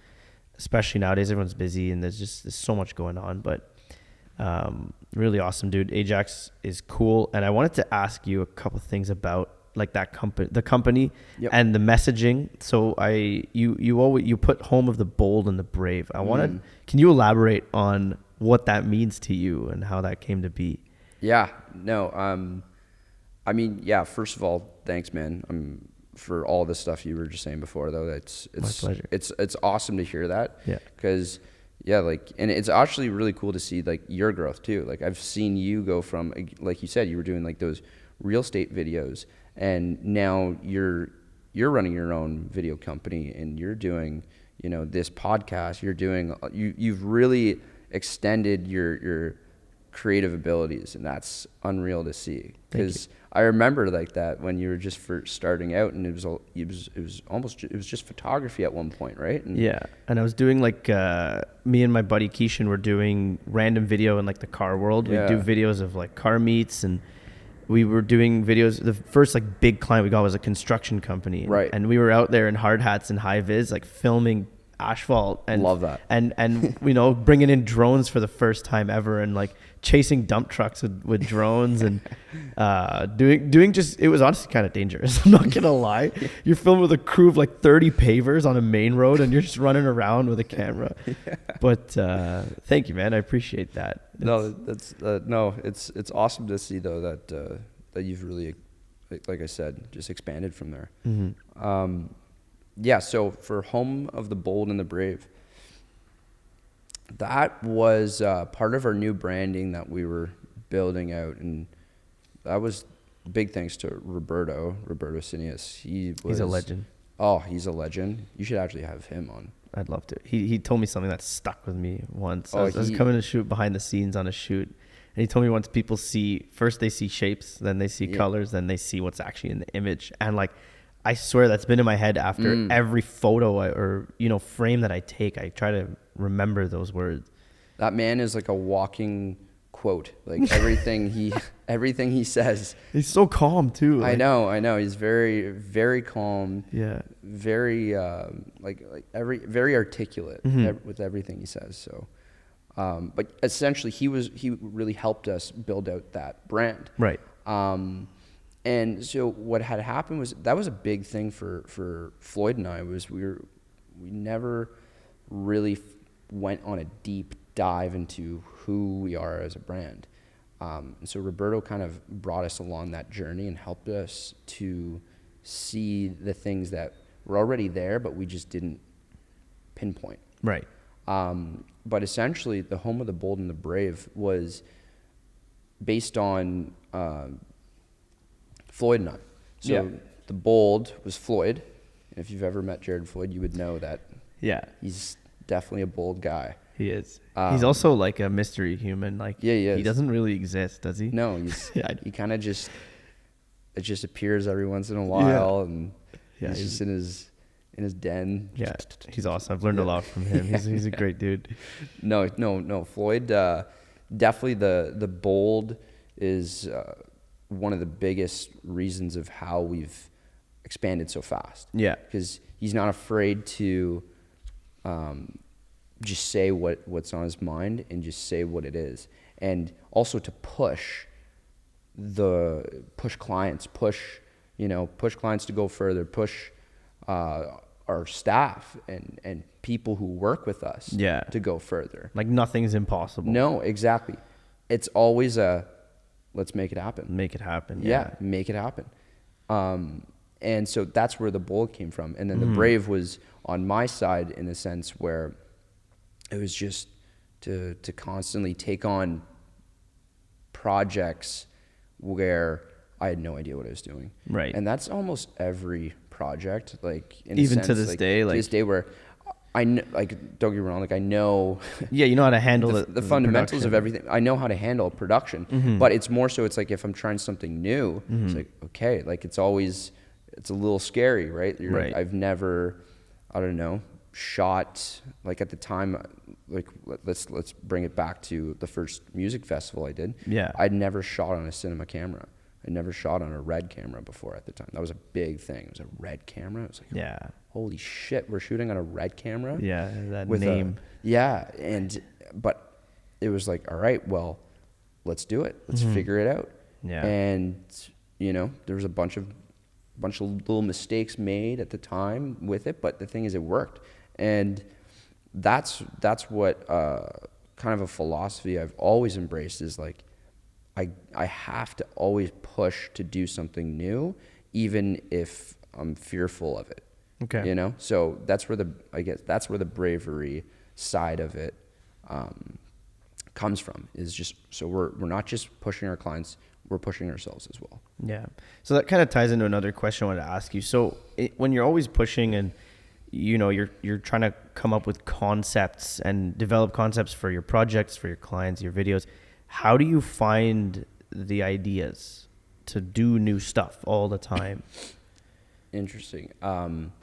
especially nowadays. Everyone's busy and there's so much going on, but really awesome, dude. Ajax is cool. And I wanted to ask you a couple things about like that company, the company, yep. and the messaging. So you put home of the bold and the brave. Can you elaborate on what that means to you and how that came to be? Yeah, no. I mean, yeah, first of all, thanks, man. For all the stuff you were just saying before, though. It's my pleasure. It's awesome to hear that. Yeah. Because, yeah, like, and it's actually really cool to see like your growth too. Like, I've seen you go from, like you said, you were doing like those real estate videos, and now you're running your own video company, and you're doing, you know, this podcast. You've really extended your creative abilities, and that's unreal to see. Because I remember like that when you were just first starting out, and it was just photography at one point, right? And yeah, and I was doing like me and my buddy Keishan were doing random video in like the car world. Yeah. We do videos of like car meets, and we were doing videos. The first like big client we got was a construction company, right? And we were out there in hard hats and high vis, like filming asphalt, and love that, and you know, bringing in drones for the first time ever, and like chasing dump trucks with drones, and doing just, it was honestly kind of dangerous. I'm not gonna lie. You're filming with a crew of like 30 pavers on a main road, and you're just running around with a camera. Yeah. But thank you, man. I appreciate that. It's awesome to see though that you've really, like I said, just expanded from there. Mm-hmm. Yeah, so for Home of the Bold and the Brave, that was part of our new branding that we were building out, and that was big thanks to Roberto Cineas. He's a legend. Oh, he's a legend. You should actually have him on. I'd love to. He told me something that stuck with me once. I was coming to shoot behind the scenes on a shoot, and he told me once people see, first they see shapes, then they see colors, then they see what's actually in the image. And like, I swear that's been in my head after every photo or frame that I take. I try to remember those words. That man is like a walking quote. Like everything he says. He's so calm too. Like, I know. He's very, very calm. Yeah. Very very articulate with everything he says. So, but essentially he really helped us build out that brand. Right. And so what had happened was, that was a big thing for Floyd and I, was we never really went on a deep dive into who we are as a brand. And so Roberto kind of brought us along that journey and helped us to see the things that were already there, but we just didn't pinpoint. Right. But essentially the Home of the Bold and the Brave was based on Floyd and I. So the bold was Floyd. And if you've ever met Jared Floyd, you would know that he's definitely a bold guy. He is. He's also like a mystery human. Like, he is. He doesn't really exist, does he? No, he kind of it just appears every once in a while, and he's just in his den. Yeah, he's awesome. I've learned a lot from him. He's a great dude. No, Floyd. definitely the bold is one of the biggest reasons of how we've expanded so fast. Yeah. Because he's not afraid to just say what's on his mind and just say what it is. And also to push clients, push clients to go further, push our staff and people who work with us to go further. Like nothing's impossible. No, exactly. It's always let's make it happen. Make it happen. Yeah, make it happen. And so that's where the bold came from. And then the brave was on my side in a sense where it was just to constantly take on projects where I had no idea what I was doing. Right. And that's almost every project, like in even a sense, to this day, like to this day where I know, like, don't get me wrong, like I know yeah, you know how to handle the fundamentals production. of everything. I know how to handle production, but it's more so it's like if I'm trying something new, it's like, okay, like it's a little scary, right? You're Right. like, I've never, I don't know, shot, like at the time, like let's bring it back to the first music festival I did. Yeah. I'd never shot on a cinema camera. I'd never shot on a red camera before at the time. That was a big thing. It was a red camera. It was like, Yeah. holy shit, we're shooting on a red camera? Yeah, that with name. But it was like, all right, well, let's do it. Let's figure it out. Yeah. And, there was a bunch of little mistakes made at the time with it, but the thing is it worked. And that's what kind of a philosophy I've always embraced is like, I have to always push to do something new, even if I'm fearful of it. Okay. So that's where the bravery side of it comes from, is just, so we're not just pushing our clients, we're pushing ourselves as well. Yeah. So that kind of ties into another question I wanted to ask you. So when you're always pushing and you're trying to come up with concepts and develop concepts for your projects, for your clients, your videos, how do you find the ideas to do new stuff all the time? Interesting. When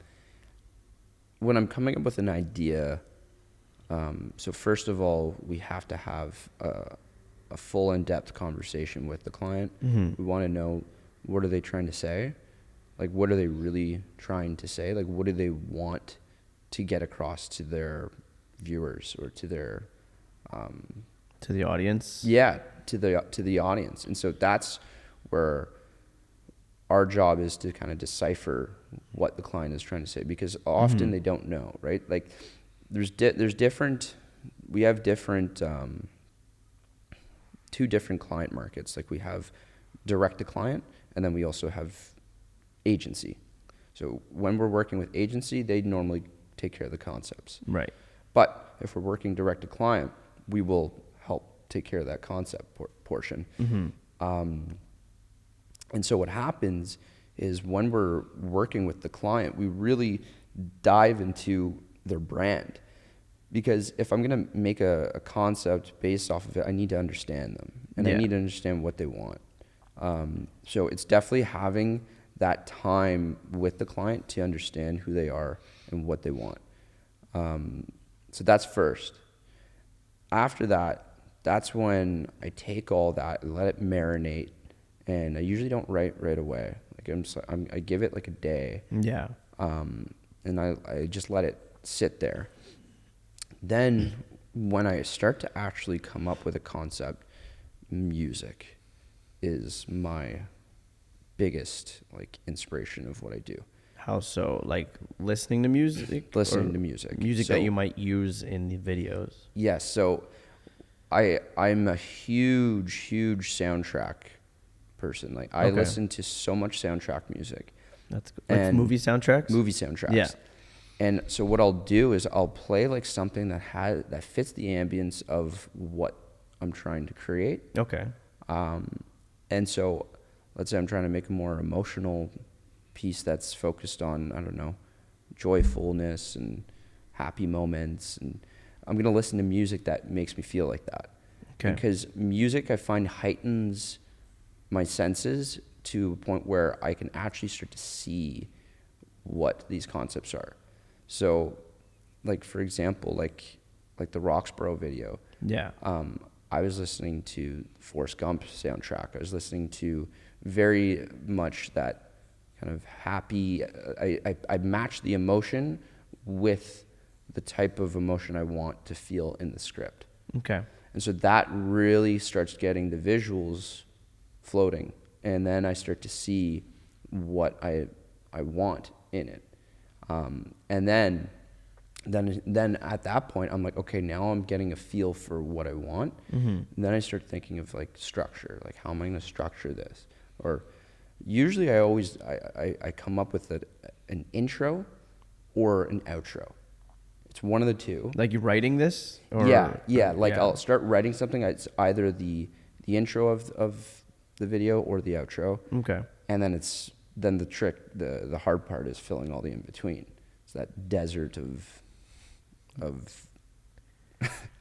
I'm coming up with an idea, so first of all, we have to have a full in-depth conversation with the client. We want to know, what are they trying to say? Like, what are they really trying to say? Like, what do they want to get across to their viewers or to their to the audience? Yeah, to the audience. And so that's where our job is to kind of decipher what the client is trying to say, because often they don't know, right? Like we have different two different client markets. Like we have direct to client, and then we also have agency. So when we're working with agency, they normally take care of the concepts. Right. But if we're working direct to client, we will help take care of that concept portion. And so what happens is when we're working with the client, we really dive into their brand. Because if I'm going to make a concept based off of it, I need to understand them. And I need to understand what they want. So it's definitely having that time with the client to understand who they are and what they want. So that's first. After that, that's when I take all that and let it marinate. And I usually don't write right away. Like I give it like a day. Yeah. And I just let it sit there. Then when I start to actually come up with a concept, music is my biggest inspiration of what I do. How so? Like listening to music? Listening to music. Music that you might use in the videos. Yes. So I'm a huge soundtrack person. Like I listen to so much soundtrack music. That's good. Like movie soundtracks? Movie soundtracks. Yeah. And so what I'll do is I'll play something that fits the ambience of what I'm trying to create. Okay. And so let's say I'm trying to make a more emotional piece that's focused on, I don't know, joyfulness and happy moments. And I'm going to listen to music that makes me feel like that. Okay. Because music, I find, heightens my senses to a point where I can actually start to see what these concepts are. So, for example, like the Roxborough video. Yeah. I was listening to Forrest Gump soundtrack. I was listening to very much that kind of happy. I matched the emotion with the type of emotion I want to feel in the script. Okay. And so that really starts getting the visuals floating, and then I start to see what I want in it. And then at that point, I'm like, okay, now I'm getting a feel for what I want. And then I start thinking of like structure, like how am I going to structure this? Or usually I come up with an intro or an outro. It's one of the two. Like you're writing this? Or, yeah. Like I'll start writing something. It's either the intro of the video or the outro. Okay. And then then the trick, the hard part is filling all the in between. It's that desert of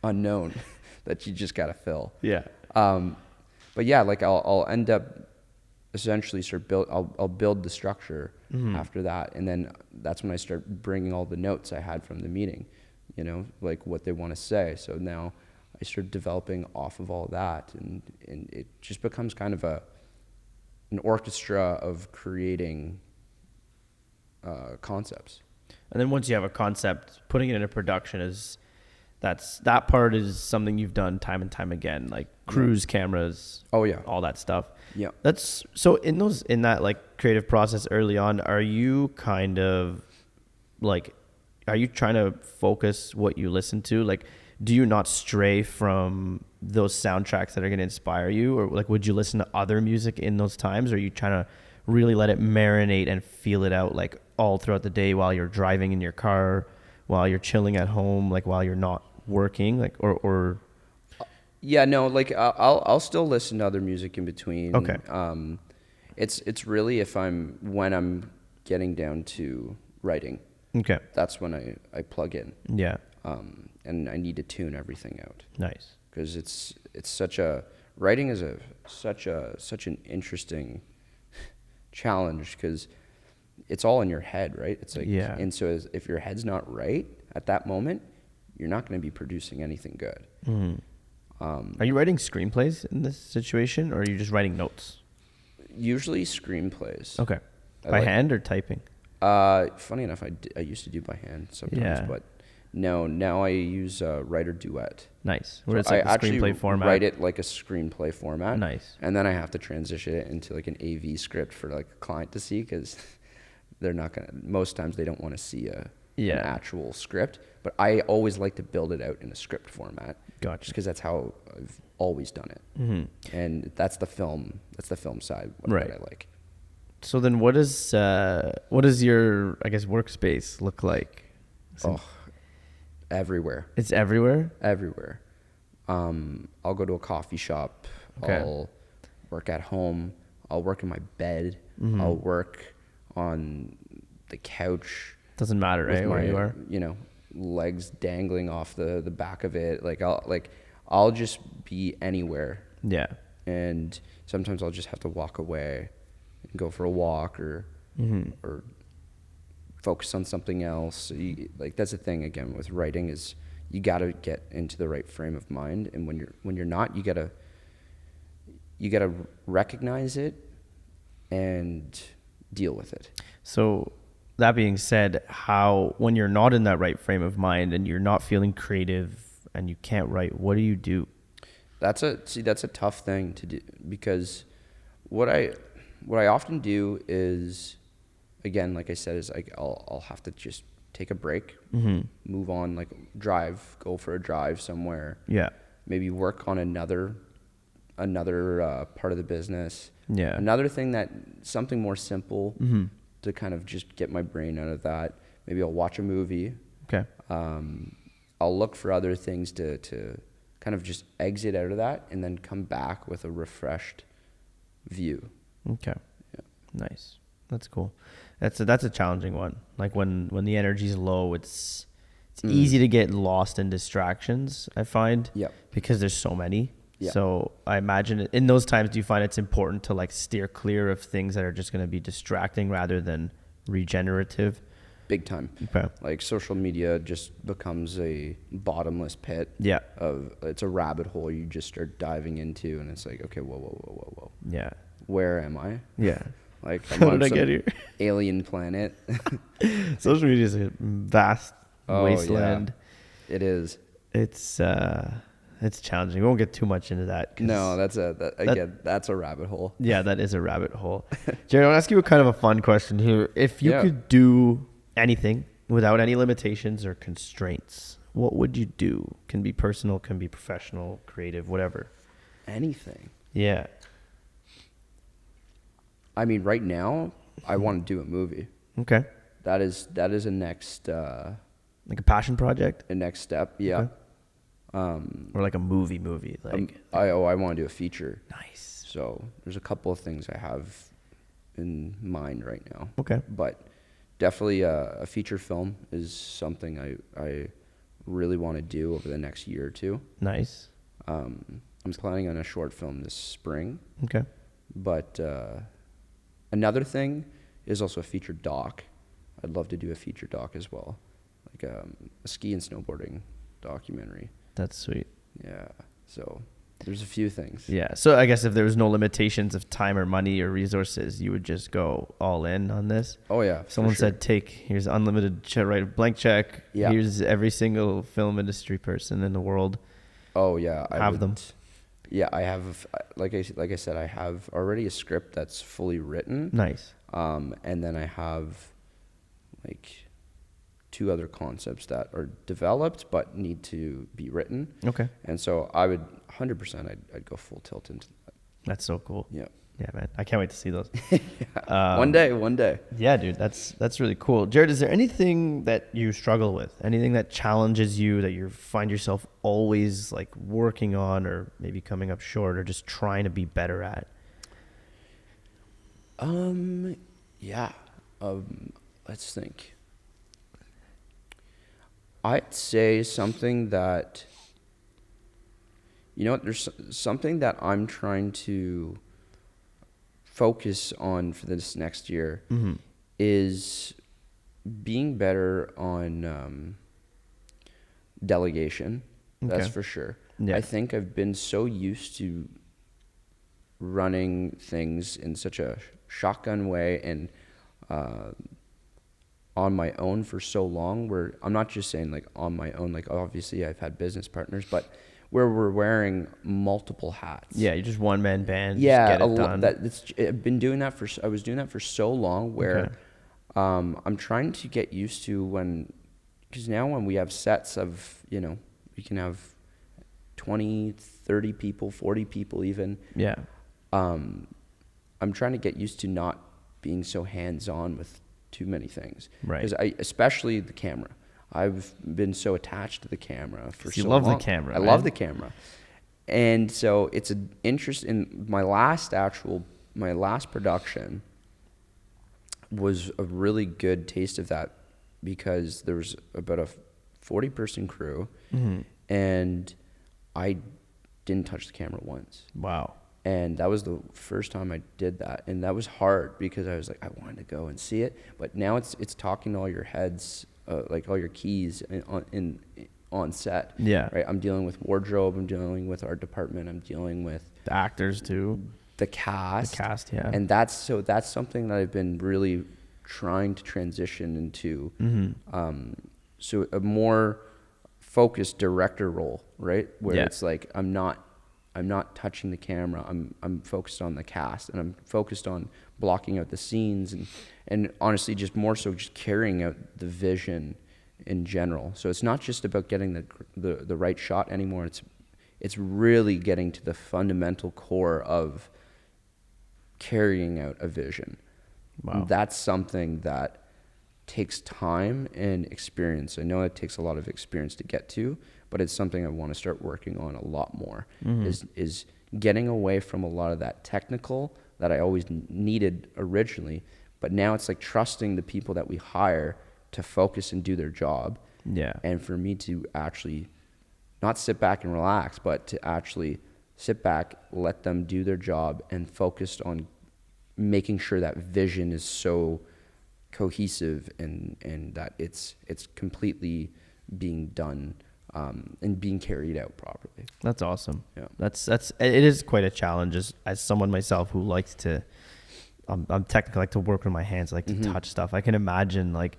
unknown that you just gotta fill. Yeah. But yeah, like I'll end up essentially I'll build the structure after that, and then that's when I start bringing all the notes I had from the meeting, like what they want to say. So now I start developing off of all that, and it just becomes kind of an orchestra of creating concepts. And then once you have a concept, putting it into production that part is something you've done time and time again, like cruise cameras. Oh yeah, all that stuff. Yeah. That's so in that like creative process early on, are you kind of like, are you trying to focus what you listen to? Like, do you not stray from those soundtracks that are going to inspire you? Or like, would you listen to other music in those times? Or are you trying to really let it marinate and feel it out like all throughout the day while you're driving in your car, while you're chilling at home, like while you're not working, like, or yeah, no, like I'll still listen to other music in between. Okay. It's really when I'm getting down to writing. Okay. That's when I plug in. Yeah. And I need to tune everything out. Nice. Because it's writing is such an interesting challenge, because it's all in your head, right? It's like, yeah. And so if your head's not right at that moment, you're not going to be producing anything good. Are you writing screenplays in this situation, or are you just writing notes? Usually screenplays. Okay. By hand or typing? Funny enough, I used to do by hand sometimes, but no, now I use Writer Duet. Nice. Where it's like a screenplay format. I write it like a screenplay format. Nice. And then I have to transition it into like an AV script for like a client to see, because they're not gonna. Most times they don't want to see an actual script. But I always like to build it out in a script format. Gotcha. Just because that's how I've always done it. And that's the film side. What I like. So then, what does your, I guess, workspace look like? Everywhere. It's everywhere? Everywhere. I'll go to a coffee shop. Okay. I'll work at home. I'll work in my bed. I'll work on the couch. Doesn't matter, right? Where you are. Legs dangling off the back of it. I'll just be anywhere. Yeah. And sometimes I'll just have to walk away and go for a walk or focus on something else. That's the thing again with writing, is you got to get into the right frame of mind, and when you're not, you got to recognize it and deal with it. So that being said, when you're not in that right frame of mind and you're not feeling creative and you can't write, what do you do? That's a tough thing to do, because what I often do is, again, like I said, is I'll have to just take a break, move on, like go for a drive somewhere. Yeah. Maybe work on another part of the business. Yeah. Another thing something more simple to kind of just get my brain out of that. Maybe I'll watch a movie. Okay. I'll look for other things to kind of just exit out of that and then come back with a refreshed view. Okay. Yeah. Nice. That's cool. That's a challenging one. Like when the energy's low, it's easy to get lost in distractions, I find. Yeah. Because there's so many. Yeah. So I imagine in those times, do you find it's important to like steer clear of things that are just going to be distracting rather than regenerative? big time. Okay. Like social media just becomes a bottomless pit. Yeah. It's a rabbit hole you just start diving into, and it's like, okay, whoa. Yeah. Where am I? Yeah. Like, I'm How on did I some get here? alien planet. Social media is a vast wasteland. Yeah, it is. It's challenging. We won't get too much into that. No, that's a rabbit hole. Yeah, that is a rabbit hole. Jerry, I want to ask you a kind of a fun question here. If you could do anything without any limitations or constraints, what would you do? Can be personal, can be professional, creative, whatever. Anything. Yeah. I mean, right now, I want to do a movie. Okay. That is a next like a passion project? a next step. Yeah. Okay. Or like a movie, like I want to do a feature. nice. So there's a couple of things I have in mind right now. Okay. But definitely a feature film is something I really want to do over the next year or two. Nice. I'm planning on a short film this spring. Okay. But another thing is also a feature doc. I'd love to do a feature doc as well, like a ski and snowboarding documentary. That's sweet. Yeah. So there's a few things. Yeah. So I guess if there was no limitations of time or money or resources, you would just go all in on this. Oh yeah. If someone said, here's unlimited write a blank check. Yeah. Here's every single film industry person in the world. Oh yeah. Have them. Yeah, I have. Like I said, I have already a script that's fully written. Nice. And then I have like 2 other concepts that are developed but need to be written. Okay. And so I would 100%. I'd go full tilt into that. That's so cool. Yeah. Yeah, man. I can't wait to see those. Yeah. One day. Yeah, dude. That's really cool. Jared, is there anything that you struggle with? Anything that challenges you that you find yourself always like working on or maybe coming up short or just trying to be better at? Yeah. Let's think. I'd say something that, there's something that I'm trying to focus on for this next year is being better on delegation. Okay. That's for sure. Yeah. I think I've been so used to running things in such a shotgun way and on my own for so long, where I'm not just saying like on my own, like obviously I've had business partners, but where we're wearing multiple hats. Yeah, you're just one man band. Yeah, just get it done. I've been doing that I was doing that for so long, where I'm trying to get used to because now when we have sets of, we can have 20, 30 people, 40 people even. Yeah. I'm trying to get used to not being so hands-on with too many things. Right. Because especially the camera. I've been so attached to the camera for so long. You love the camera. I love the camera. And so it's an interest in my last production was a really good taste of that, because there was about a 40-person crew and I didn't touch the camera once. Wow. And that was the first time I did that. And that was hard because I was like, I wanted to go and see it. But now it's talking to all your heads, like all your keys on set. Yeah. Right. I'm dealing with wardrobe. I'm dealing with art department. I'm dealing with the actors too. The cast. Yeah. And that's something that I've been really trying to transition into. So a more focused director role, right? Where it's like I'm not touching the camera. I'm focused on the cast, and I'm focused on blocking out the scenes, and honestly just more so just carrying out the vision in general. So it's not just about getting the right shot anymore. It's really getting to the fundamental core of carrying out a vision. Wow. And that's something that takes time and experience. I know it takes a lot of experience to get to, but it's something I want to start working on a lot more. Is getting away from a lot of that technical that I always needed originally, but now it's like trusting the people that we hire to focus and do their job. Yeah. And for me to actually not sit back and relax, but to actually sit back, let them do their job, and focused on making sure that vision is so cohesive and that it's completely being done and being carried out properly. That's awesome. Yeah. It is quite a challenge as someone myself who likes to, I'm technically like to work with my hands, like to touch stuff. I can imagine like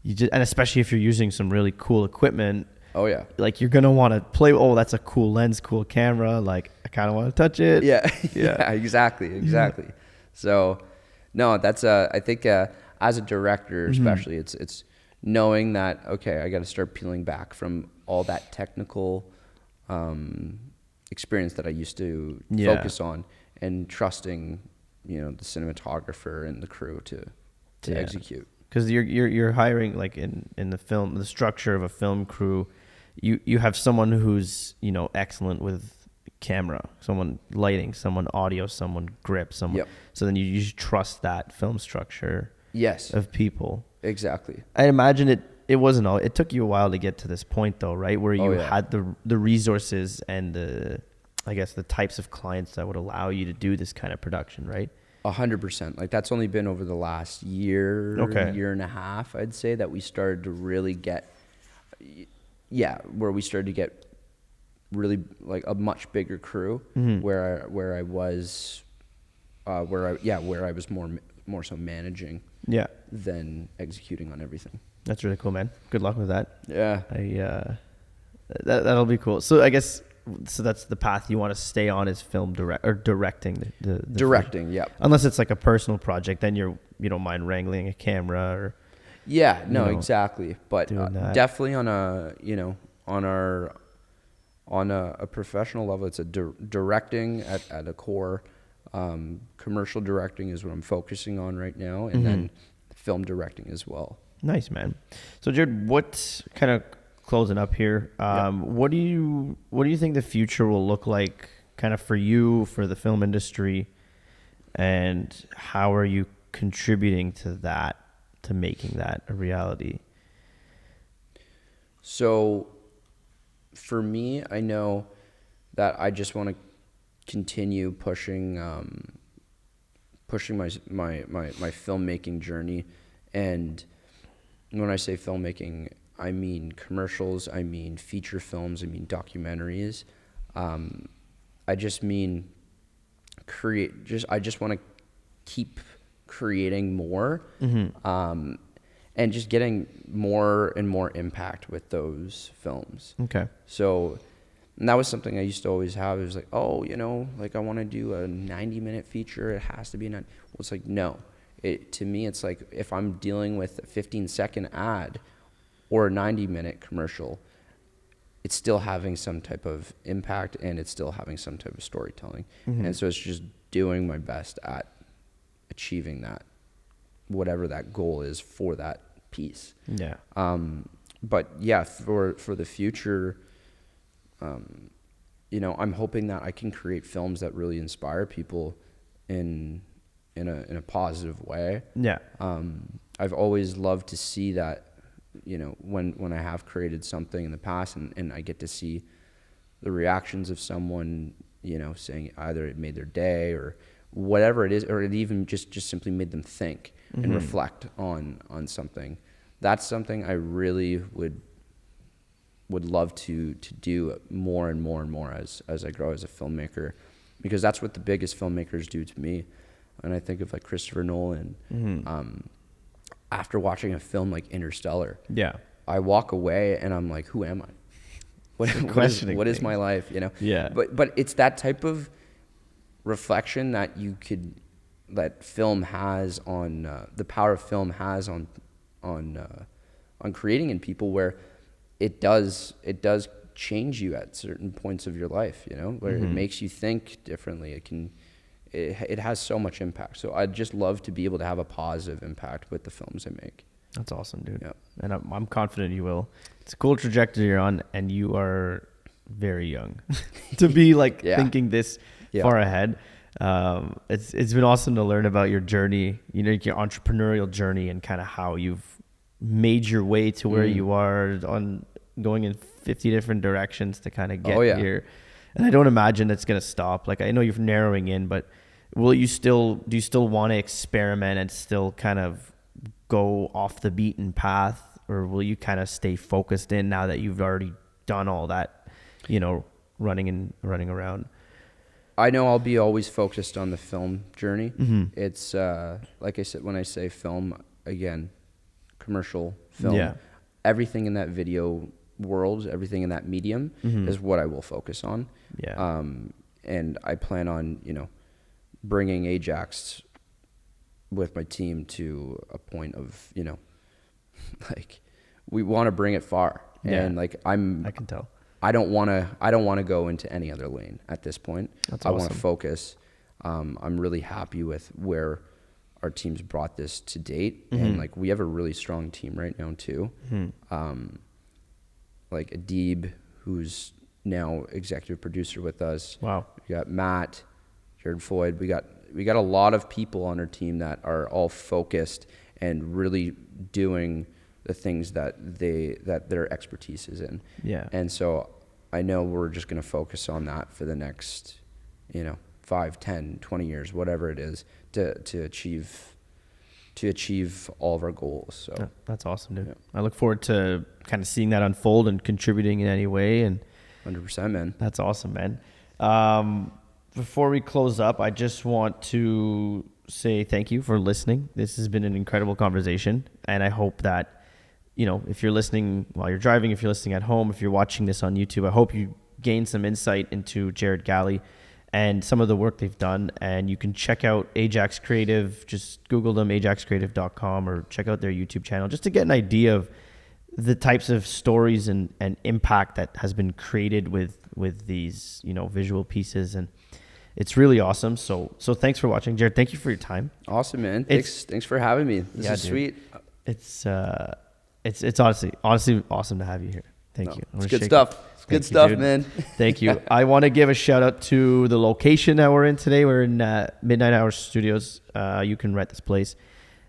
and especially if you're using some really cool equipment. Oh yeah. Like you're going to want to play, oh, that's a cool lens, cool camera. Like I kind of want to touch it. Yeah. Yeah, exactly. So no, that's I think as a director especially, it's knowing that, okay, I got to start peeling back from all that technical experience that I used to focus on, and trusting, the cinematographer and the crew to execute. Because you're hiring, like in the structure of a film crew, you have someone who's excellent with camera, someone lighting, someone audio, someone grip, someone. Yep. So then you trust that film structure. Yes. Of people. Exactly. I imagine it wasn't all. It took you a while to get to this point, though, right? Where you had the resources and the types of clients that would allow you to do this kind of production, right? 100%. Like that's only been over the last year and a half, I'd say, that we started to really get, where we started to get really like a much bigger crew, where I was more so managing than executing on everything. That's really cool, man. Good luck with that. Yeah. That'll be cool. So I guess that's the path you want to stay on, is directing the directing film. Yeah, unless it's like a personal project, then you don't mind wrangling a camera or exactly, but definitely on a professional level, it's a directing at a core. Commercial directing is what I'm focusing on right now, and then film directing as well. Nice, man. So Jared, what kind of closing up here? What do you think the future will look like, kind of for you, for the film industry, and how are you contributing to that, to making that a reality? So, for me, I know that I just want to continue pushing my filmmaking journey. And when I say filmmaking, I mean commercials, I mean feature films, I mean documentaries. I just mean I just want to keep creating more, and just getting more and more impact with those films. Okay. So, and that was something I used to always have. It was like, like I want to do a 90-minute feature. It has to be well, it's like, no. To me, it's like if I'm dealing with a 15-second ad or a 90-minute commercial, it's still having some type of impact and it's still having some type of storytelling. And so it's just doing my best at achieving that, whatever that goal is for that piece. Yeah. But yeah, for the future, I'm hoping that I can create films that really inspire people in a positive way. Yeah. I've always loved to see that, when I have created something in the past and I get to see the reactions of someone, saying either it made their day or whatever it is, or it even just simply made them think and reflect on something. That's something I really would love to do more and more and more as I grow as a filmmaker, because that's what the biggest filmmakers do to me. And I think of like Christopher Nolan, after watching a film like Interstellar, I walk away and I'm like, who am I? What is my life? Yeah. But it's that type of reflection that that film has on the power of film has on creating in people, where it does change you at certain points of your life, where it makes you think differently. It has so much impact. So I'd just love to be able to have a positive impact with the films I make. That's awesome, dude. Yep. And I'm confident you will. It's a cool trajectory you're on, and you are very young to be like thinking this far ahead. It's been awesome to learn about your journey, your entrepreneurial journey, and kind of how you've made your way to where you are, on going in 50 different directions to kind of get here. And I don't imagine it's going to stop. Like, I know you're narrowing in, but do you still want to experiment and still kind of go off the beaten path, or will you kind of stay focused in now that you've already done all that, running around? I know I'll be always focused on the film journey. Mm-hmm. It's like I said, when I say film, again, commercial film, everything in that video world, everything in that medium is what I will focus on. Yeah. And I plan on, bringing Ajax with my team to a point of, like, we want to bring it far. Yeah. And like I can tell. I don't want to go into any other lane at this point. That's I awesome. want to focus. I'm really happy with where our team's brought this to date, and like we have a really strong team right now too. Like Adib, who's now executive producer with us. Wow. We got Matt, Jared Floyd. We got a lot of people on our team that are all focused and really doing the things that their expertise is in. Yeah. And so I know we're just going to focus on that for the next, 5, 10, 20 years, whatever it is, to achieve all of our goals. So that's awesome, dude. Yeah. I look forward to kind of seeing that unfold and contributing in any way. And 100%, man. That's awesome, man. Before we close up, I just want to say thank you for listening. This has been an incredible conversation, and I hope that, if you're listening while you're driving, if you're listening at home, if you're watching this on YouTube, I hope you gain some insight into Jared Galley and some of the work they've done. And you can check out Ajax Creative. Just Google them, ajaxcreative.com, or check out their YouTube channel just to get an idea of the types of stories and impact that has been created with these, visual pieces. And it's really awesome. So thanks for watching, Jared. Thank you for your time. Awesome, man. Thanks for having me. This is sweet. It's honestly awesome to have you here. Thank you. It's good stuff. It's good stuff, man. Thank you. I want to give a shout out to the location that we're in today. We're in Midnight Hour Studios. You can rent this place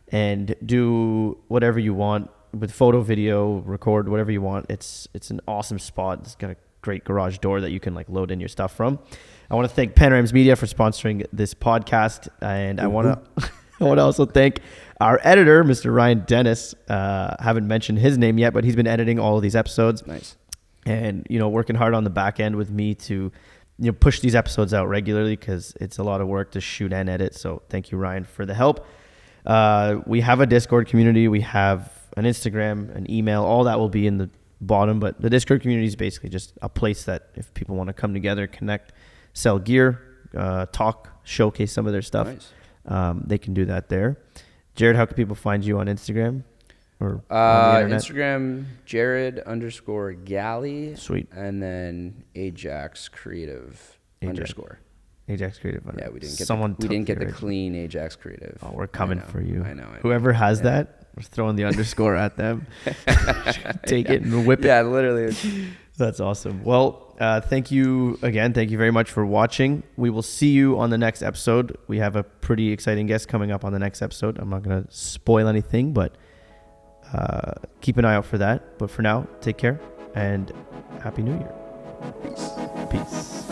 and do whatever you want with photo, video, record, whatever you want. It's an awesome spot. It's got a great garage door that you can like load in your stuff from. I want to thank Panoramas Media for sponsoring this podcast, and I want to also thank our editor, Mr. Ryan Dennis. Haven't mentioned his name yet, but he's been editing all of these episodes. Nice. And, working hard on the back end with me to, push these episodes out regularly, because it's a lot of work to shoot and edit. So thank you, Ryan, for the help. We have a Discord community. We have an Instagram, an email. All that will be in the bottom. But the Discord community is basically just a place that if people want to come together, connect, sell gear, talk, showcase some of their stuff. Nice. They can do that there. Jared, how can people find you on Instagram or on the internet? Instagram, Jared_Galley. Sweet. And then Ajax Creative _ Ajax Creative. Yeah, we didn't get the clean Ajax Creative. Oh, we're coming for you. I know. Whoever has that, we're throwing the underscore at them. Take it and whip it. Yeah, literally. That's awesome. Well, thank you again. Thank you very much for watching. We will see you on the next episode. We have a pretty exciting guest coming up on the next episode. I'm not going to spoil anything, but keep an eye out for that. But for now, take care and Happy New Year. Peace. Peace.